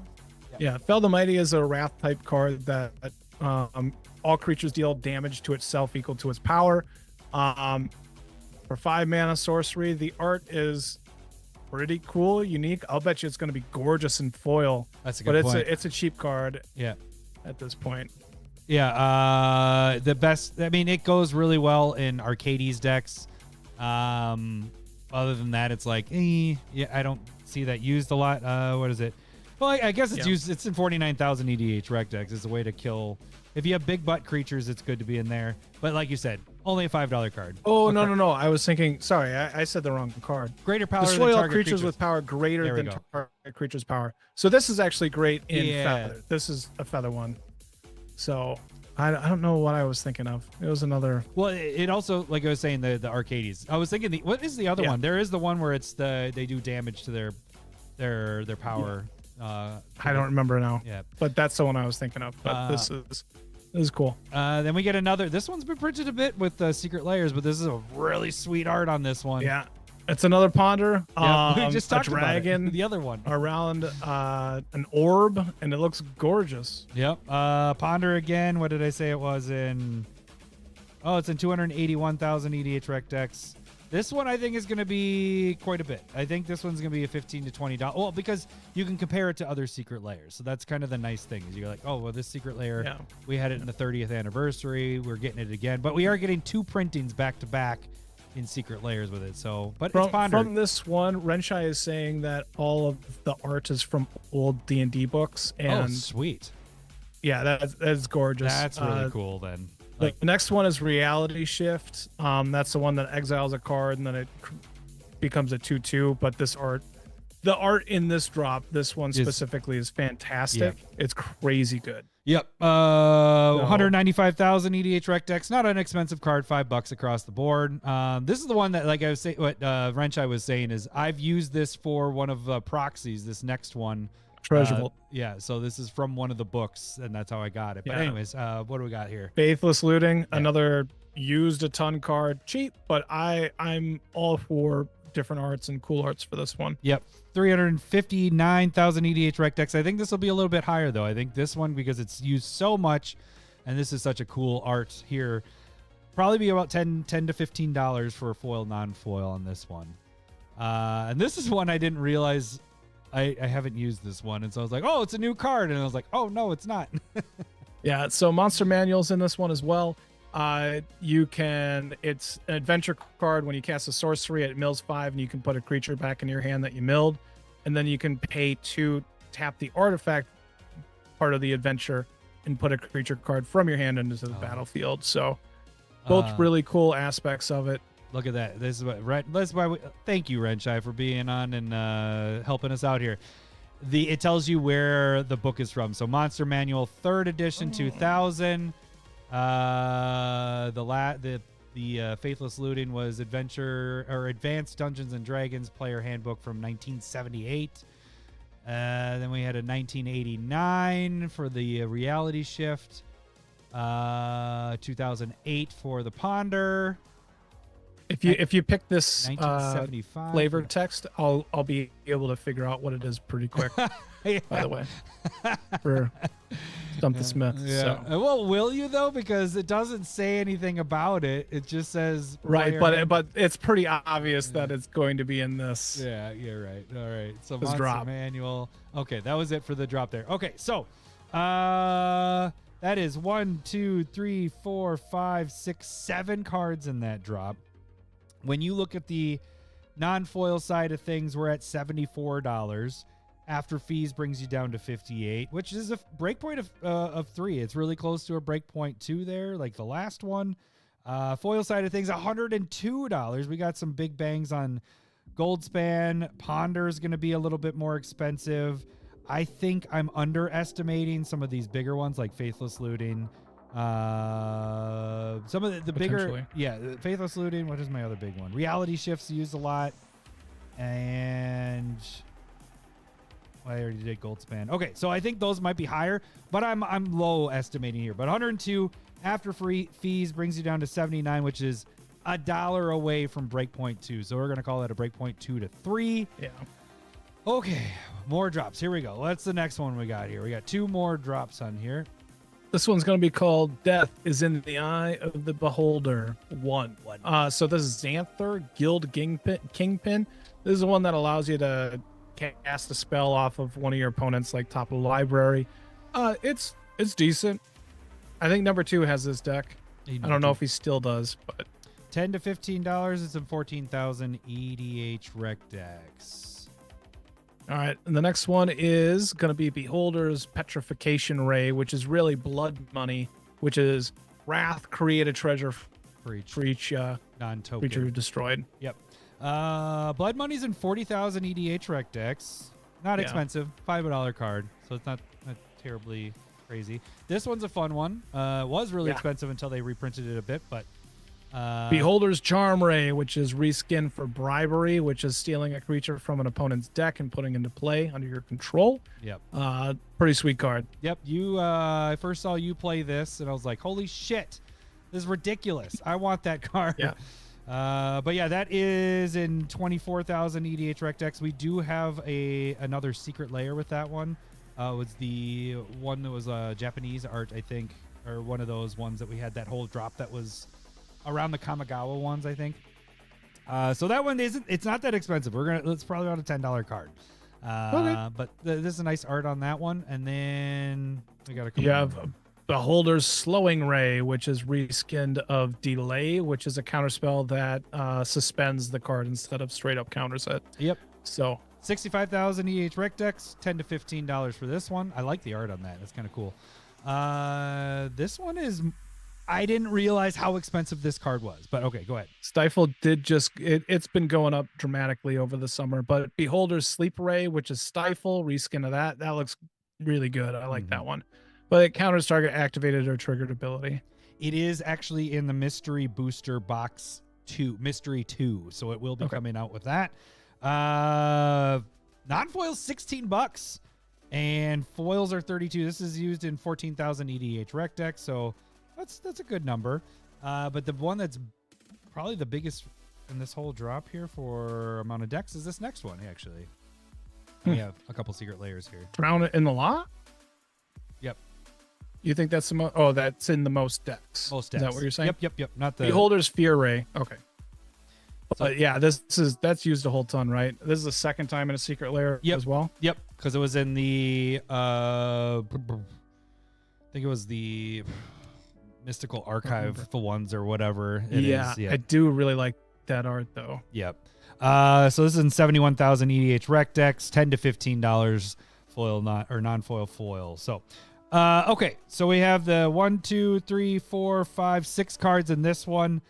Yeah, Fell the Mighty is a wrath type card that all creatures deal damage to itself equal to its power. For 5 mana sorcery, the art is pretty cool, unique. I'll bet you it's going to be gorgeous in foil. That's a good but point. it's a cheap card Yeah. at this point. Yeah, the best. I mean, it goes really well in Arcades decks. Other than that, it's like, yeah, I don't see that used a lot. What is it? Well, I guess it's Yeah. used. It's in 49,000 EDH rec decks. It's a way to kill If you have big butt creatures, it's good to be in there. But like you said, only a $5 card. Oh, no. I was thinking, sorry, I said the wrong card. Greater power than Destroy all target creatures with power greater There we than go. target creature's power. So this is actually great in Yeah. feather. This is a feather one. So I don't know what I was thinking of. It was another. Well, it also, like I was saying, the Arcades. I was thinking, what is the other Yeah. one? There is the one where it's they do damage to their power. I don't remember now. Yeah. But that's the one I was thinking of. But this is cool. Then we get another. This one's been printed a bit with Secret Lairs, but this is a really sweet art on this one. Yeah. It's another ponder. Yeah, we just a talked about it. dragon. The other one. Around an orb, and it looks gorgeous. Yep. Ponder again. What did I say it was in? Oh, it's in 281,000 EDH Rec decks. This one I think is going to be quite a bit. I think this one's going to be a $15 to $20. Well, because you can compare it to other Secret Lairs. So that's kind of the nice thing. Is you're like, oh, well, this Secret Lair, we had it in the 30th anniversary. We're getting it again. But we are getting 2 printings back to back in Secret Lairs with it. So, but it's pondered. From this one, Renshai is saying that all of the art is from old D&D books. And sweet. Yeah, that's gorgeous. That's really cool then. Like, the next one is Reality Shift. That's the one that exiles a card and then it becomes a 2/2. But the art in this drop, this one specifically, is fantastic. Yeah. It's crazy good. Yep. 195,000 EDH Rec decks. Not an expensive card. $5 across the board. This is the one that, like I was saying, what Renshai was saying is I've used this for one of the proxies. This next one. Treasure Vault. Yeah, so this is from one of the books, and that's how I got it. But anyways, what do we got here? Faithless Looting, another used a ton card, cheap, but I'm all for different arts and cool arts for this one. Yep, 359,000 EDH Rec decks. I think this will be a little bit higher though. I think this one, because it's used so much, and this is such a cool art here, probably be about $10 to $15 for a foil, non-foil on this one. And this is one I didn't realize. I haven't used this one, and so I was like, oh, it's a new card, and I was like, oh no, it's not. Yeah, so Monster Manual's in this one as well. It's an adventure card. When you cast a sorcery, it mills 5, and you can put a creature back in your hand that you milled, and then you can pay 2, tap the artifact part of the adventure, and put a creature card from your hand into the battlefield. So both really cool aspects of it. Look at that. This is why thank you, Renshai, for being on and helping us out here. It tells you where the book is from. So Monster Manual 3rd edition, 2000. The Faithless Looting was Advanced Dungeons and Dragons Player Handbook from 1978. Then we had a 1989 for the Reality Shift. 2008 for the Ponder. If you pick this 1975 flavor text, I'll be able to figure out what it is pretty quick. Yeah. By the way, for Stump the Smith. Yeah. So. Well, will you though? Because it doesn't say anything about it. It just says right, but it's pretty obvious that it's going to be in this. Yeah, right. All right. So this Monster drop. Manual. Okay, that was it for the drop there. Okay, so that is 1, 2, 3, 4, 5, 6, 7 cards in that drop. When you look at the non-foil side of things, we're at $74. After fees brings you down to $58, which is a breakpoint of 3. It's really close to a breakpoint 2 there, like the last one. Foil side of things, $102. We got some big bangs on Goldspan. Ponder is going to be a little bit more expensive. I think I'm underestimating some of these bigger ones like Faithless Looting. Some of the bigger, Faithless Looting. What is my other big one? Reality Shifts used a lot, and I already did Goldspan. Okay, so I think those might be higher, but I'm low estimating here. But 102 after free fees brings you down to 79, which is $1 away from breakpoint 2. So we're gonna call that a breakpoint 2 to 3. Yeah. Okay, more drops. Here we go. What's the next one we got here? We got 2 more drops on here. This one's going to be called Death is in the Eye of the Beholder 1. So this is Xanther, Guild Kingpin. This is the one that allows you to cast a spell off of one of your opponents, like top of the library. It's decent. I think number 2 has this deck. I don't know if he still does, but $10 to $15. It's in 14,000 EDH Rec decks. All right, and the next one is going to be Beholder's Petrification Ray, which is really blood money. which is Wrath, create a treasure For each for each non-token. creature destroyed. Yep. Blood Money's in 40,000 EDH rec decks. Not Yeah. expensive. $5 card. So it's not terribly crazy. This one's a fun one. Was really Yeah. expensive until they reprinted it a bit, but Beholder's Charm Ray, which is reskin for bribery, which is stealing a creature from an opponent's deck and putting into play under your control. yep. Pretty sweet card. Yep. You I first saw you play this and I was like, holy shit. This is ridiculous. I want that card. Yeah. But yeah, that is in 24,000 EDH rec decks. We do have another Secret Lair with that one. It was the one that was Japanese art, I think, or one of those ones that we had that whole drop that was around the Kamigawa ones, I think. So that one it's not that expensive. It's probably about a $10 card. Okay. But this is a nice art on that one. And then we got a couple You have more. Beholder's Slowing Ray, which is reskinned of Delay, which is a counterspell that suspends the card instead of straight up counters it. Yep. So 65,000 EH rec decks, $10 to $15 for this one. I like the art on that. That's kind of cool. This one is, I didn't realize how expensive this card was, but okay, go ahead. Stifle did it's been going up dramatically over the summer, but Beholder's Sleep Ray, which is Stifle, reskin of that looks really good. I like that one. But it counters target activated or triggered ability. It is actually in the Mystery Booster Box 2, Mystery 2, so it will be coming out with that. Non-foils $16 and foils are 32. This is used in 14,000 EDH rec decks, so that's a good number. But the one that's probably the biggest in this whole drop here for amount of decks is this next one, actually. We have a couple Secret Lairs here. Drown it in the lot? Yep. You think that's the most? Oh, that's in the most decks. Most Is decks. that what you're saying? Yep. Not the Beholder's Fear Ray. Okay. So- But yeah, that's used a whole ton, right? This is the second time in a Secret Lair Yep. as well. Yep, because it was in the I think it was the Mystical Archive, the ones or whatever it is. I do really like that art though. Yep. So this is in 71,000 EDH rec decks, $10 to $15 foil non-foil foil. So okay, so we have the 1, 2, 3, 4, 5, 6 cards in this one.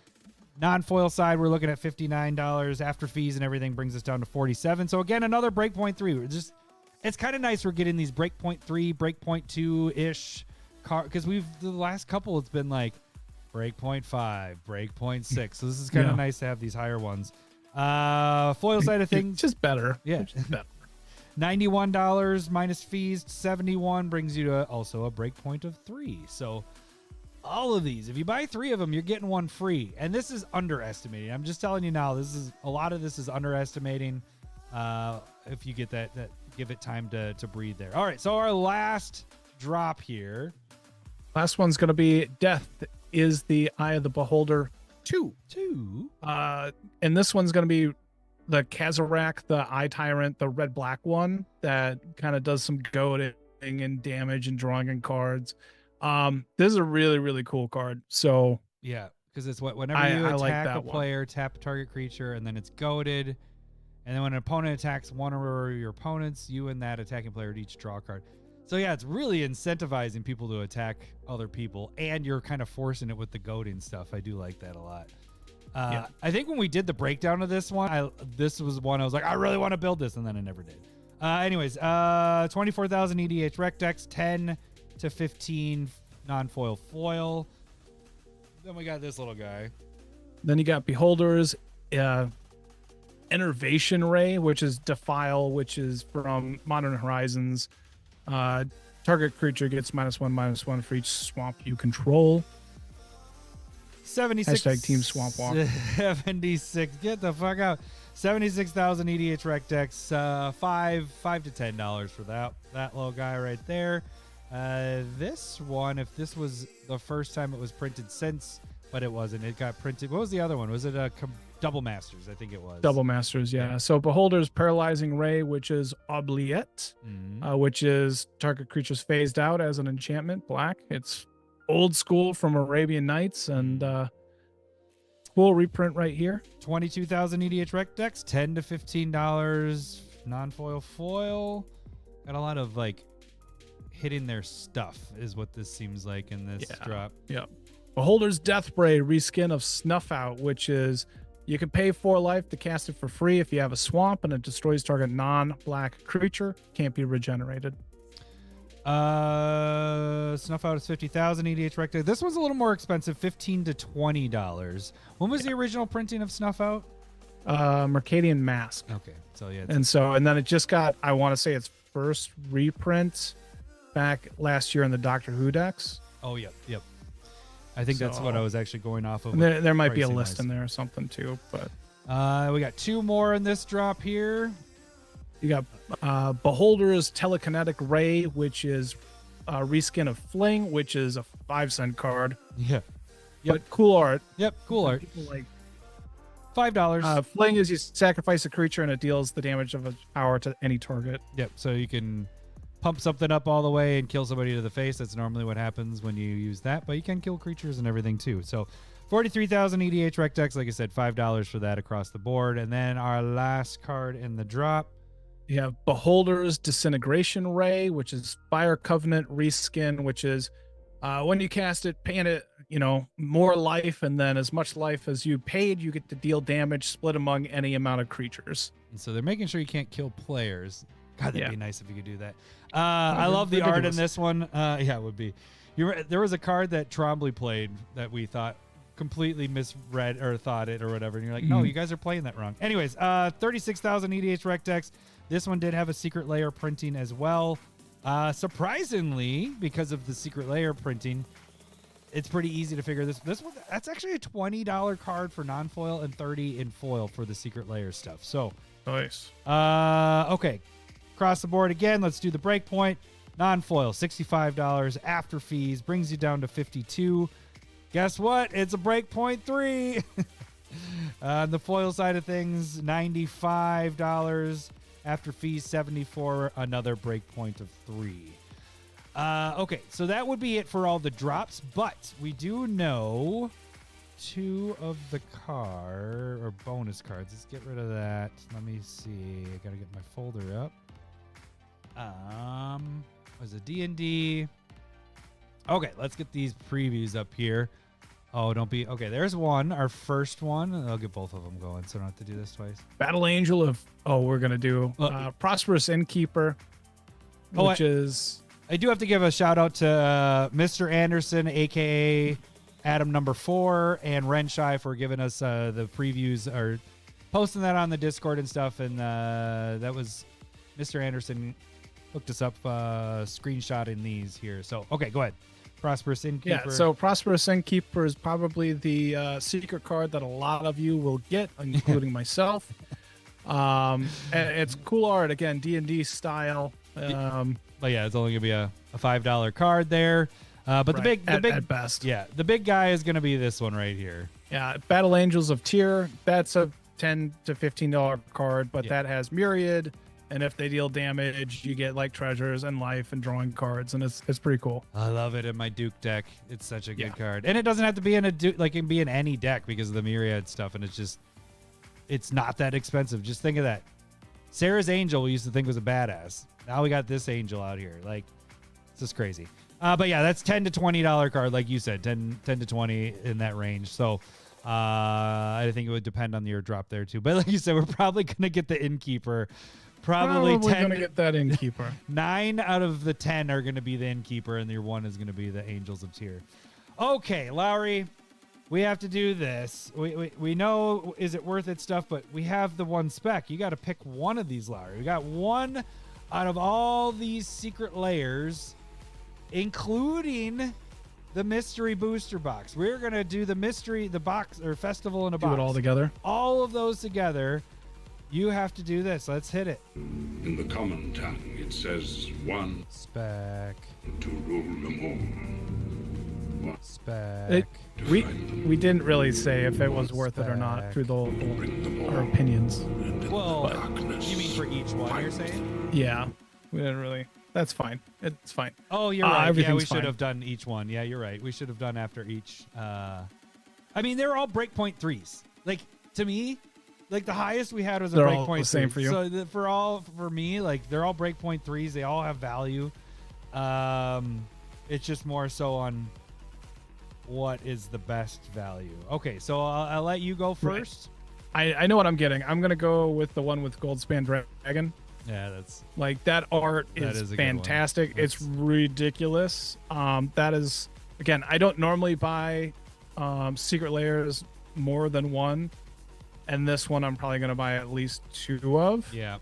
Non-foil side, we're looking at $59 after fees and everything brings us down to $47. So again, another Breakpoint 3. It's kind of nice we're getting these Breakpoint 3, Breakpoint 2-ish card, because the last couple it's been like Breakpoint 5, Breakpoint 6. So this is kind of nice to have these higher ones. Foil side of things, Just better. yeah. Just better. $91 minus fees, 71 brings you to also a Breakpoint of 3. So all of these, if you buy 3 of them, you're getting one free. And this is underestimating. I'm just telling you now, a lot of this is underestimating. If you get that give it time to breathe there. All right, so our last drop here. Last one's gonna be Death is the Eye of the Beholder 2. And this one's gonna be the Kazarak, the Eye Tyrant, the red-black one that kind of does some goading and damage and drawing in cards. This is a really, really cool card. So Yeah, because it's whenever I you like attack that a one. player, tap a target creature, and then it's goaded. And then when an opponent attacks one or your opponents, you and that attacking player would each draw a card. So yeah, it's really incentivizing people to attack other people, and you're kind of forcing it with the goading stuff. I do like that a lot. I think when we did the breakdown of this one, this was one I was like, I really want to build this, and then I never did. Anyways, 24,000 EDH rec decks, 10 to 15 non-foil foil. Then we got this little guy. then you got Beholder's Enervation Ray, which is Defile, which is from Modern Horizons. Target creature gets -1/-1 for each swamp you control. 76. Hashtag Team Swamp Walk. 76. Get the fuck out. 76,000 EDH rec decks. $5 to $10 for that little guy right there. This one, if this was the first time it was printed since, but it wasn't. It got printed. What was the other one? Was it a Double Masters? I think it was. Double Masters, yeah. Yeah. So Beholder's Paralyzing Ray, which is Oubliette, Mhm. which is target creatures phased out as an enchantment, black. It's old school from Arabian Nights, and cool reprint right here. 22,000 EDH rec decks, $10 to $15 non-foil foil. Got a lot of like hitting their stuff is what this seems like in this drop. Yeah. Beholder's Deathbray reskin of Snuff Out, which is you can pay 4 life to cast it for free if you have a swamp and it destroys target non-black creature. Can't be regenerated. Snuff Out is 50,000 EDH Rectangle. This one's a little more expensive, $15 to $20. When was the original printing of Snuff Out? Mercadian Mask. Okay, so yeah. And then it just got, I want to say, its first reprint back last year in the Doctor Who decks. Oh, yep. I think that's what I was actually going off of. There might be a list in there or something too, but we got 2 more in this drop here. You got Beholder's Telekinetic Ray, which is a reskin of Fling, which is a 5-cent card. Yeah. But cool art. Yep, cool art. People like $5. Fling is you sacrifice a creature and it deals the damage of a power to any target. Yep, so you can pump something up all the way and kill somebody to the face. That's normally what happens when you use that, but you can kill creatures and everything too. So 43,000 EDH Rec decks, like I said, $5 for that across the board. And then our last card in the drop. You have Beholder's Disintegration Ray, which is Fire Covenant reskin, which is when you cast it, paying it, more life, and then as much life as you paid, you get to deal damage split among any amount of creatures. And so they're making sure you can't kill players. God, that'd be nice if you could do that. I love the art in this one. Yeah, it would be. There was a card that Trombley played that we thought completely misread or thought it or whatever. And you're like, no, you guys are playing that wrong. Anyways, 36,000 EDH Rec decks. This one did have a Secret Lair printing as well. Surprisingly, because of the Secret Lair printing, it's pretty easy to figure this one. That's actually a $20 card for non-foil and $30 in foil for the Secret Lair stuff. So nice. Okay. Across the board again, let's do the breakpoint. Non-foil, $65 after fees, brings you down to $52. Guess what? It's a breakpoint 3. On the foil side of things, $95 after fees, $74. Another breakpoint of 3. Okay, so that would be it for all the drops, but we do know 2 of the bonus cards. Let's get rid of that. Let me see. I gotta get my folder up. Was it D&D? Okay, let's get these previews up here. Oh, don't be okay. There's one, our first one. I'll get both of them going, so I don't have to do this twice. Battle Angel of we're gonna do Prosperous Innkeeper, which is. I do have to give a shout out to Mr. Anderson, aka Adam number 4, and Renshai for giving us the previews or posting that on the Discord and stuff. And that was Mr. Anderson hooked us up screenshotting these here. So okay, go ahead. Prosperous Innkeeper. Yeah, so Prosperous Innkeeper is probably the secret card that a lot of you will get, including myself. And it's cool art, again, D&D style. But yeah, it's only gonna be a $5 card there. But the big at best. Yeah, the big guy is gonna be this one right here. Yeah, Battle Angels of Tyr. That's a $10 to $15 card, but that has Myriad. And if they deal damage, you get like treasures and life and drawing cards, and it's pretty cool. I love it in my Duke deck. It's such a good card, and it doesn't have to be in a Duke, like it can be in any deck because of the Myriad stuff, and it's not that expensive. Just think of that. Sarah's Angel we used to think was a badass. Now we got this Angel out here. Like, it's just crazy. But yeah, that's $10 to $20 card, like you said, 10 to 20 in that range. So I think it would depend on your drop there too. But like you said, we're probably gonna get the Innkeeper. Probably 10 gonna get that Innkeeper. 9 out of the 10 are gonna be the Innkeeper, and your 1 is gonna be the Angels of Tyr. Okay, Lowry, we have to do this. We know is it worth it stuff, but we have the one spec. You got to pick one of these, Lowry. We got one out of all these Secret Lairs, including the mystery booster box. We're gonna do the box or festival in a box. Do it all together. All of those together. You have to do this. Let's hit it. In the common tongue, it says one Spec. to rule them all. One Spec. We didn't really say if it was worth it or not through our opinions. Well, you mean for each one you're saying? Yeah, we didn't really. That's fine. It's fine. Oh, you're right. Yeah, we should fine. have done each one. Yeah, you're right. We should have done after each. I mean, they're all breakpoint 3s. Like, to me, like the highest we had was a they're breakpoint all the same 3. for you. So for me, like they're all breakpoint 3s. They all have value. It's just more so on what is the best value. Okay, so I'll let you go first. I know what I'm getting. I'm gonna go with the one with Goldspan Dragon. Yeah, that's Like that art That is is a good one. fantastic. It's ridiculous. That is, again, I don't normally buy Secret Lairs more than one, and this one I'm probably gonna buy at least 2 of. yeah.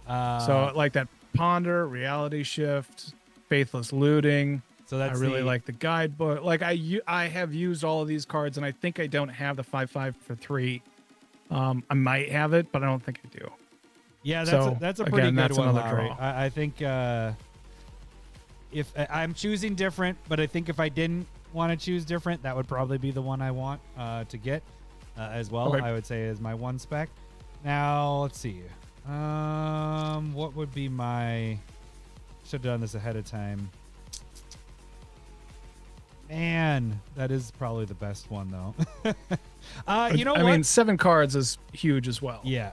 So like that Ponder, Reality Shift, Faithless Looting. So that's I really the- like the guidebook. Like I have used all of these cards, and I think I don't have the 5/5 for 3. I might have it, but I don't think I do. Yeah, So, that's a pretty again, good that's one, another Lowry. draw. I think if I'm choosing different, but I think if I didn't want to choose different, that would probably be the one I want to get as well. Okay. I would say is my one spec. Now let's see. What would be my? Should have done this ahead of time. Man, that is probably the best one though. You know I what? mean, 7 cards is huge as well. Yeah.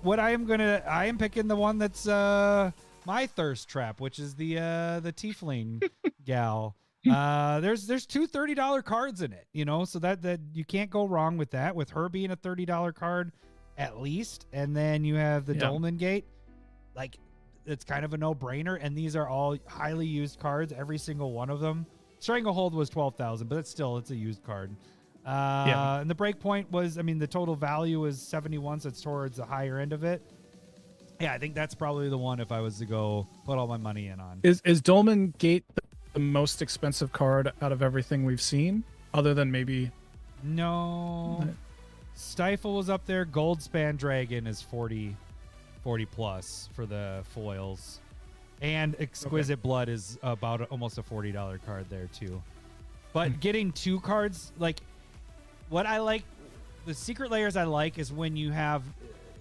What I am picking the one that's my thirst trap, which is the tiefling gal. There's 2 $30 cards in it, you know, so that you can't go wrong with that. With her being a $30 card at least, and then you have the Dolmen Gate, like it's kind of a no-brainer. And these are all highly used cards, every single one of them. Stranglehold was 12,000, but it's a used card. And the breakpoint was, I mean, the total value is 71, so it's towards the higher end of it. Yeah, I think that's probably the one if I was to go put all my money in on. Is Dolmen Gate the most expensive card out of everything we've seen, other than maybe? No. Stifle was up there. Goldspan Dragon is 40 plus for the foils. And Exquisite Blood is about almost a $40 card there too. But getting 2 cards, like what I like, the Secret Lairs I like is when you have,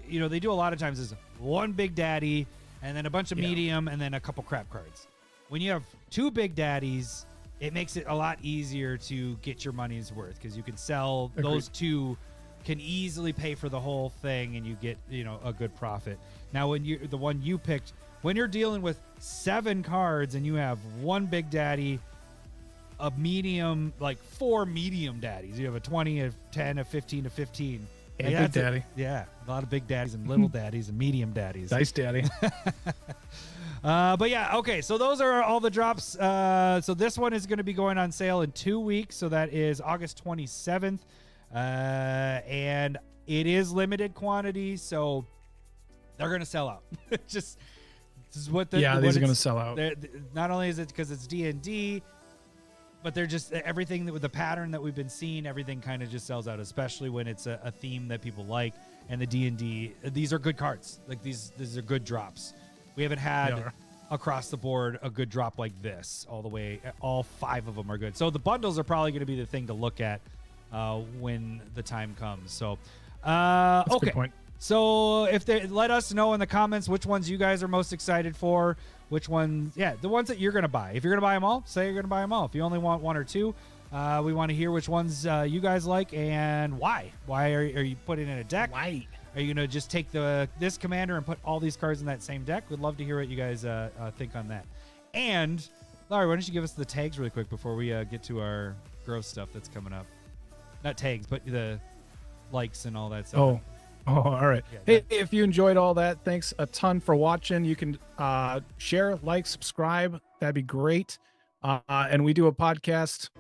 you know, they do a lot of times is one Big Daddy and then a bunch of medium and then a couple crap cards. When you have 2 Big Daddies, it makes it a lot easier to get your money's worth because you can sell those 2 can easily pay for the whole thing and you get, you know, a good profit. Now when you the one you picked, when you're dealing with 7 cards and you have 1 Big Daddy, a medium, like 4 medium daddies. You have a 20, a 10, a 15, a 15. And Like, Big Daddy. Yeah, a lot of big daddies and little daddies and medium daddies. Dice Daddy. But yeah, okay. So those are all the drops. So this one is going to be going on sale in 2 weeks. So that is August 27th. And it is limited quantity. So they're going to sell out. Just this is what the these are going to sell out. Not only is it because it's D&D, but they're just everything that with the pattern that we've been seeing, everything kind of just sells out, especially when it's a theme that people like. And the D&D, these are good cards. Like these are good drops. We haven't had across the board a good drop like this all the way. All 5 of them are good. So the bundles are probably going to be the thing to look at when the time comes. So, That's a okay. good point. So if they let us know in the comments which ones you guys are most excited for, which ones, the ones that you're going to buy. If you're going to buy them all, say you're going to buy them all. If you only want 1 or 2, we want to hear which ones you guys like and why. Why are you putting in a deck? Why? Are you going to just take this commander and put all these cards in that same deck? We'd love to hear what you guys think on that. And, Larry, why don't you give us the tags really quick before we get to our gross stuff that's coming up? Not tags, but the likes and all that stuff. Oh, all right. Yeah, Hey, if you enjoyed all that, thanks a ton for watching. You can share, like, subscribe. That'd be great. And we do a podcast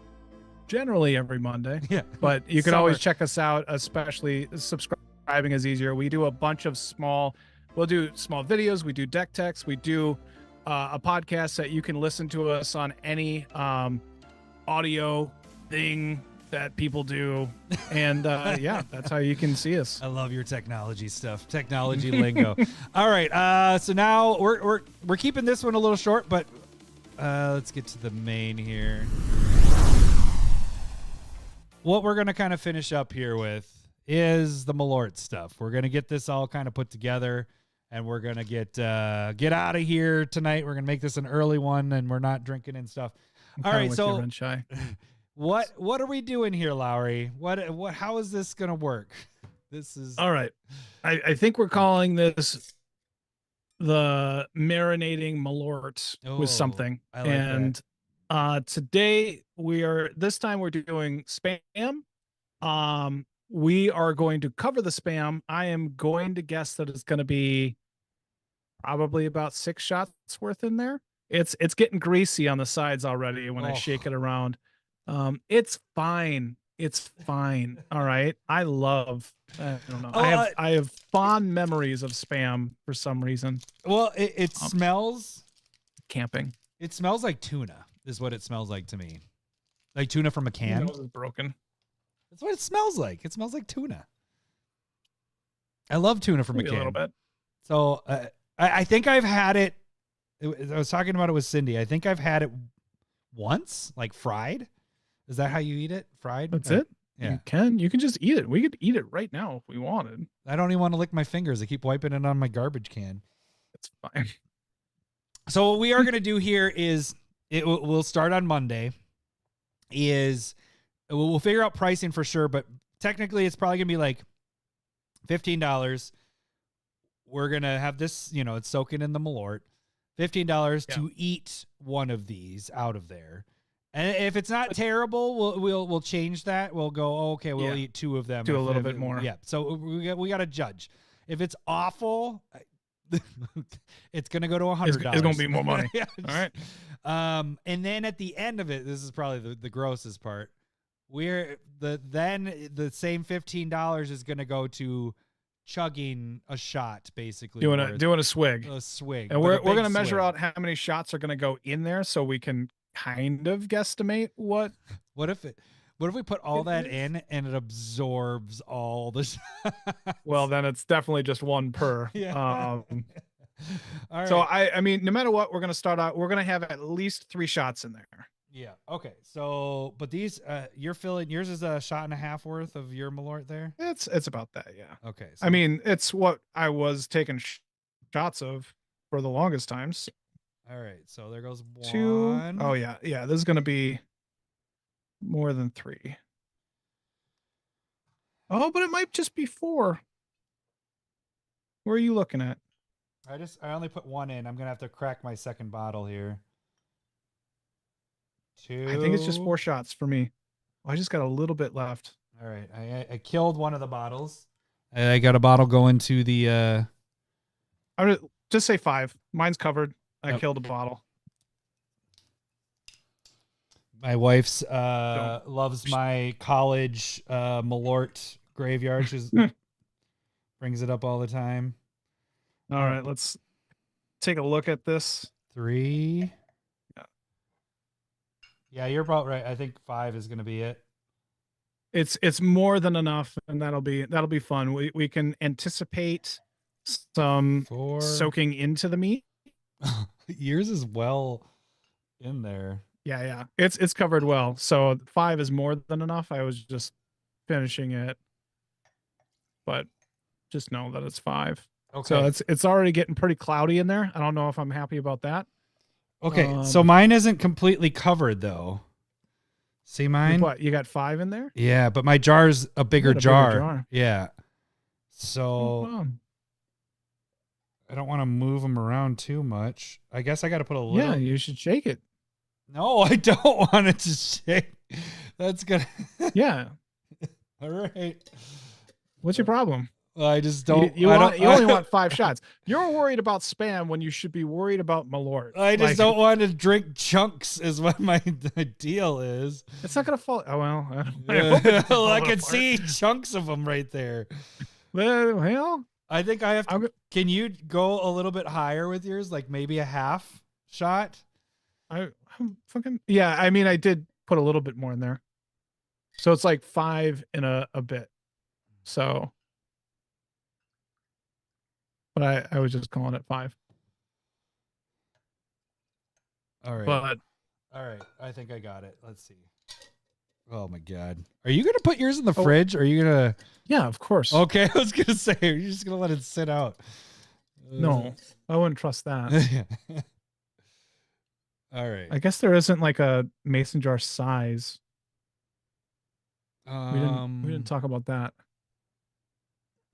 generally every Monday. Yeah. But you can Summer. always check us out, especially subscribing is easier. We do a bunch of we'll do small videos. We do deck techs. We do a podcast that you can listen to us on any audio thing that people do. And that's how you can see us. I love your technology stuff, technology lingo. All right, so now we're keeping this one a little short, but let's get to the main here. What we're gonna kind of finish up here with is the MALORT stuff. We're gonna get this all kind of put together, and we're gonna get out of here tonight. We're gonna make this an early one, and we're not drinking and stuff. All right, so Run Shy. what are we doing here, Lowry? What how is this gonna work? This is All right. I think we're calling this the marinating malort Oh, with something. I like that. And today this time we're doing spam. We are going to cover the spam. I am going to guess that it's going to be probably about 6 shots worth in there. It's getting greasy on the sides already when I shake it around. It's fine. It's fine. All right. I don't know. Oh, I have fond memories of spam for some reason. Well, it smells. Camping. It smells like tuna. Is what it smells like to me. Like tuna from a can. My nose is broken. That's what it smells like. It smells like tuna. I love tuna from Maybe a can. a little bit. So I think I've had it. I was talking about it with Cindy. I think I've had it once, like fried. Is that how you eat it? Fried? That's it. Yeah. You can just eat it. We could eat it right now if we wanted. I don't even want to lick my fingers. I keep wiping it on my garbage can. It's fine. So what we are going to do here is we'll start on Monday. We'll figure out pricing for sure, but technically it's probably going to be like $15. We're going to have this, it's soaking in the Malort. $15 to eat one of these out of there. And if it's not terrible, we'll change that. We'll go, okay, we'll eat 2 of them. Do a little bit more. Yeah. So we got to judge. If it's awful, it's going to go to $100. It's going to be more money. Yeah. All right. And then at the end of it, this is probably the grossest part. The same $15 is going to go to chugging a shot, basically. Doing a swig. A swig. And we're going to measure out how many shots are going to go in there so we can kind of guesstimate what if we put all that in and it absorbs all the shots? Well, then it's definitely just 1 per. Yeah. All right. So I mean, no matter what, we're going to start out, we're going to have at least 3 shots in there. Yeah. Okay. So, but these, you're filling, yours is a shot and a half worth of your Malort there? It's about that. Yeah. Okay. I mean, it's what I was taking shots of for the longest times. All right. So there goes 1. 2. Oh yeah. Yeah. This is going to be more than 3. Oh, but it might just be 4. Where are you looking at? I only put 1 in. I'm going to have to crack my second bottle here. 2. I think it's just 4 shots for me. Oh, I just got a little bit left. All right. I killed one of the bottles. I got a bottle going to the, I would just say 5. Mine's covered. I Yep. killed a bottle. my wife's, loves my college, Malort graveyard. She's brings it up all the time. All right, let's take a look at this. 3. Yeah. Yeah, you're about right. I think 5 is going to be it. It's more than enough, and that'll be fun. We can anticipate some 4. soaking into the meat. Yours is well in there. Yeah. It's covered well. So 5 is more than enough. I was just finishing it, but just know that it's 5. Okay. So it's already getting pretty cloudy in there. I don't know if I'm happy about that. Okay. So mine isn't completely covered though. See mine? What, you got 5 in there? Yeah, but my jar's a bigger got a bigger jar. jar. Yeah. So Oh, I don't want to move them around too much. I guess I got to put a little. yeah, you should shake it. No, I don't want it to shake. That's gonna. Yeah. All right. What's your problem? I just don't. You I only want 5 shots. You're worried about spam when you should be worried about Malort. I just don't want to drink chunks. Is what my deal is. It's not gonna fall. Oh well. I can see chunks of them right there. Well, I think I have to. Can you go a little bit higher with yours? Like maybe a half shot? I'm fucking. Yeah, I mean, I did put a little bit more in there, so it's like 5 in a bit. So, but I was just calling it 5. All right. But all right. I think I got it. Let's see. Oh my God. Are you gonna put yours in the fridge? Or are you gonna? yeah, of course. Okay, I was gonna say you're just gonna let it sit out. No, I wouldn't trust that. All right. I guess there isn't like a mason jar size. We didn't talk about that.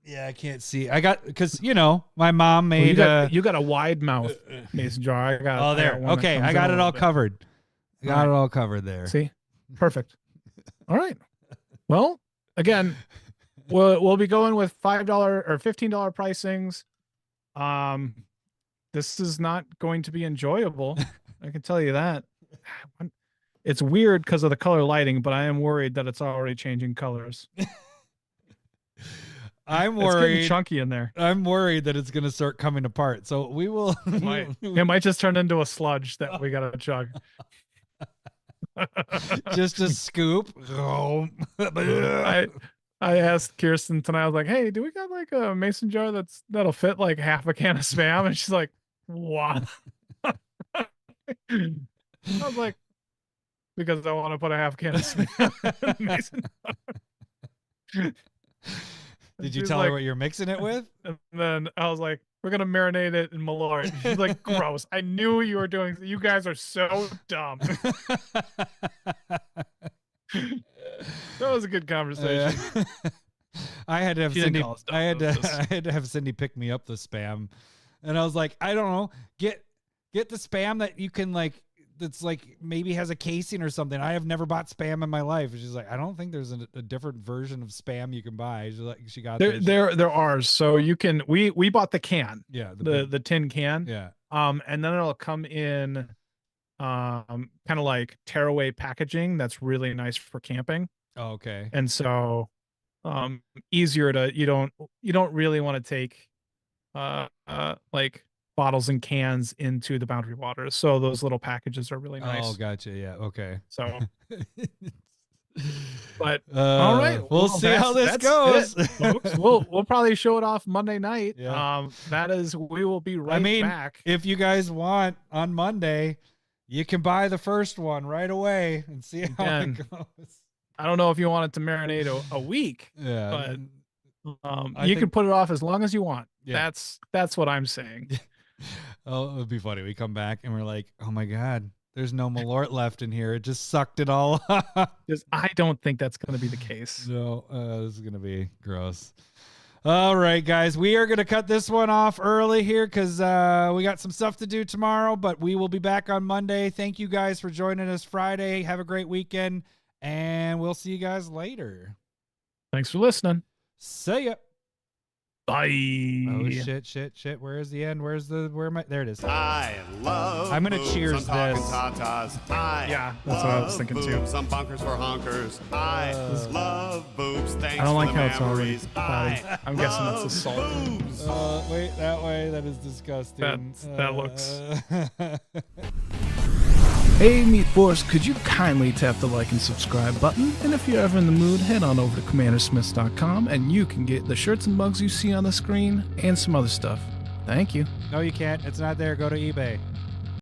Yeah, I can't see. I got because my mom Well, made. you got a wide mouth mason jar. I got. Oh, there. I got one that Okay, comes I in got a it little all bit. covered. I got Right. it all covered there. See, perfect. All right. Well, again, we'll be going with $5 or $15 pricings. This is not going to be enjoyable. I can tell you that. It's weird because of the color lighting, but I am worried that it's already changing colors. I'm It's getting worried. chunky in there. I'm worried that it's going to start coming apart. So we will. It might just turn into a sludge that we gotta chug. Just a scoop. I asked Kirsten tonight. I was like, "Hey, do we got like a mason jar that'll fit like half a can of Spam?" And she's like, "What?" I was like, "Because I want to put a half can of Spam in the mason jar." Did you She's tell her like- what you're mixing it with? And then I was like, "We're gonna marinate it in MALORT." She's like, "Gross! I knew you were doing. You guys are so dumb." That was a good conversation. I had to have She didn't Cindy. call us dumb, I had it was to. just- I had to have Cindy pick me up the Spam, and I was like, I don't know, get the Spam that you can like. That's like maybe has a casing or something. I have never bought Spam in my life. And she's like, I don't think there's a different version of Spam you can buy. She's like, she got this. There are. So you can. We bought the can, Yeah, the tin can. yeah. And then it'll come in, kind of like tearaway packaging. That's really nice for camping. Oh, okay. And so, easier to you don't really want to take, like bottles and cans into the Boundary Waters. So those little packages are really nice. Oh, gotcha. Yeah. Okay. So, but all right, We'll well, see how this that's goes. it, folks. We'll probably show it off Monday night. Yeah. That is, we will be right back. if you guys want on Monday, you can buy the first one right away and see how Again, it goes. I don't know if you want it to marinate a week, Yeah. but I you think- can put it off as long as you want. Yeah. That's what I'm saying. Oh, it would be funny. We come back and we're like, oh my God, there's no Malort left in here. It just sucked it all up. Because I don't think that's going to be the case. No, this is going to be gross. All right, guys, we are going to cut this one off early here because we got some stuff to do tomorrow, but we will be back on Monday. Thank you guys for joining us Friday. Have a great weekend, and we'll see you guys later. Thanks for listening. See ya. Bye. Oh, shit. Where's the end? Where am I? There it is. I love I'm gonna boobs, cheers I'm talking this. tatas. I Yeah, that's what I was love thinking, too. boobs, I'm bonkers for honkers. I love boobs. Thanks I don't like for the how it's already memories. cloudy. I I'm guessing that's the love salt. boobs. Wait, that way. That is disgusting. That looks- looks. Hey, Meat Force, could you kindly tap the like and subscribe button? And if you're ever in the mood, head on over to commandersmiths.com and you can get the shirts and mugs you see on the screen and some other stuff. Thank you. No, you can't. It's not there. Go to eBay.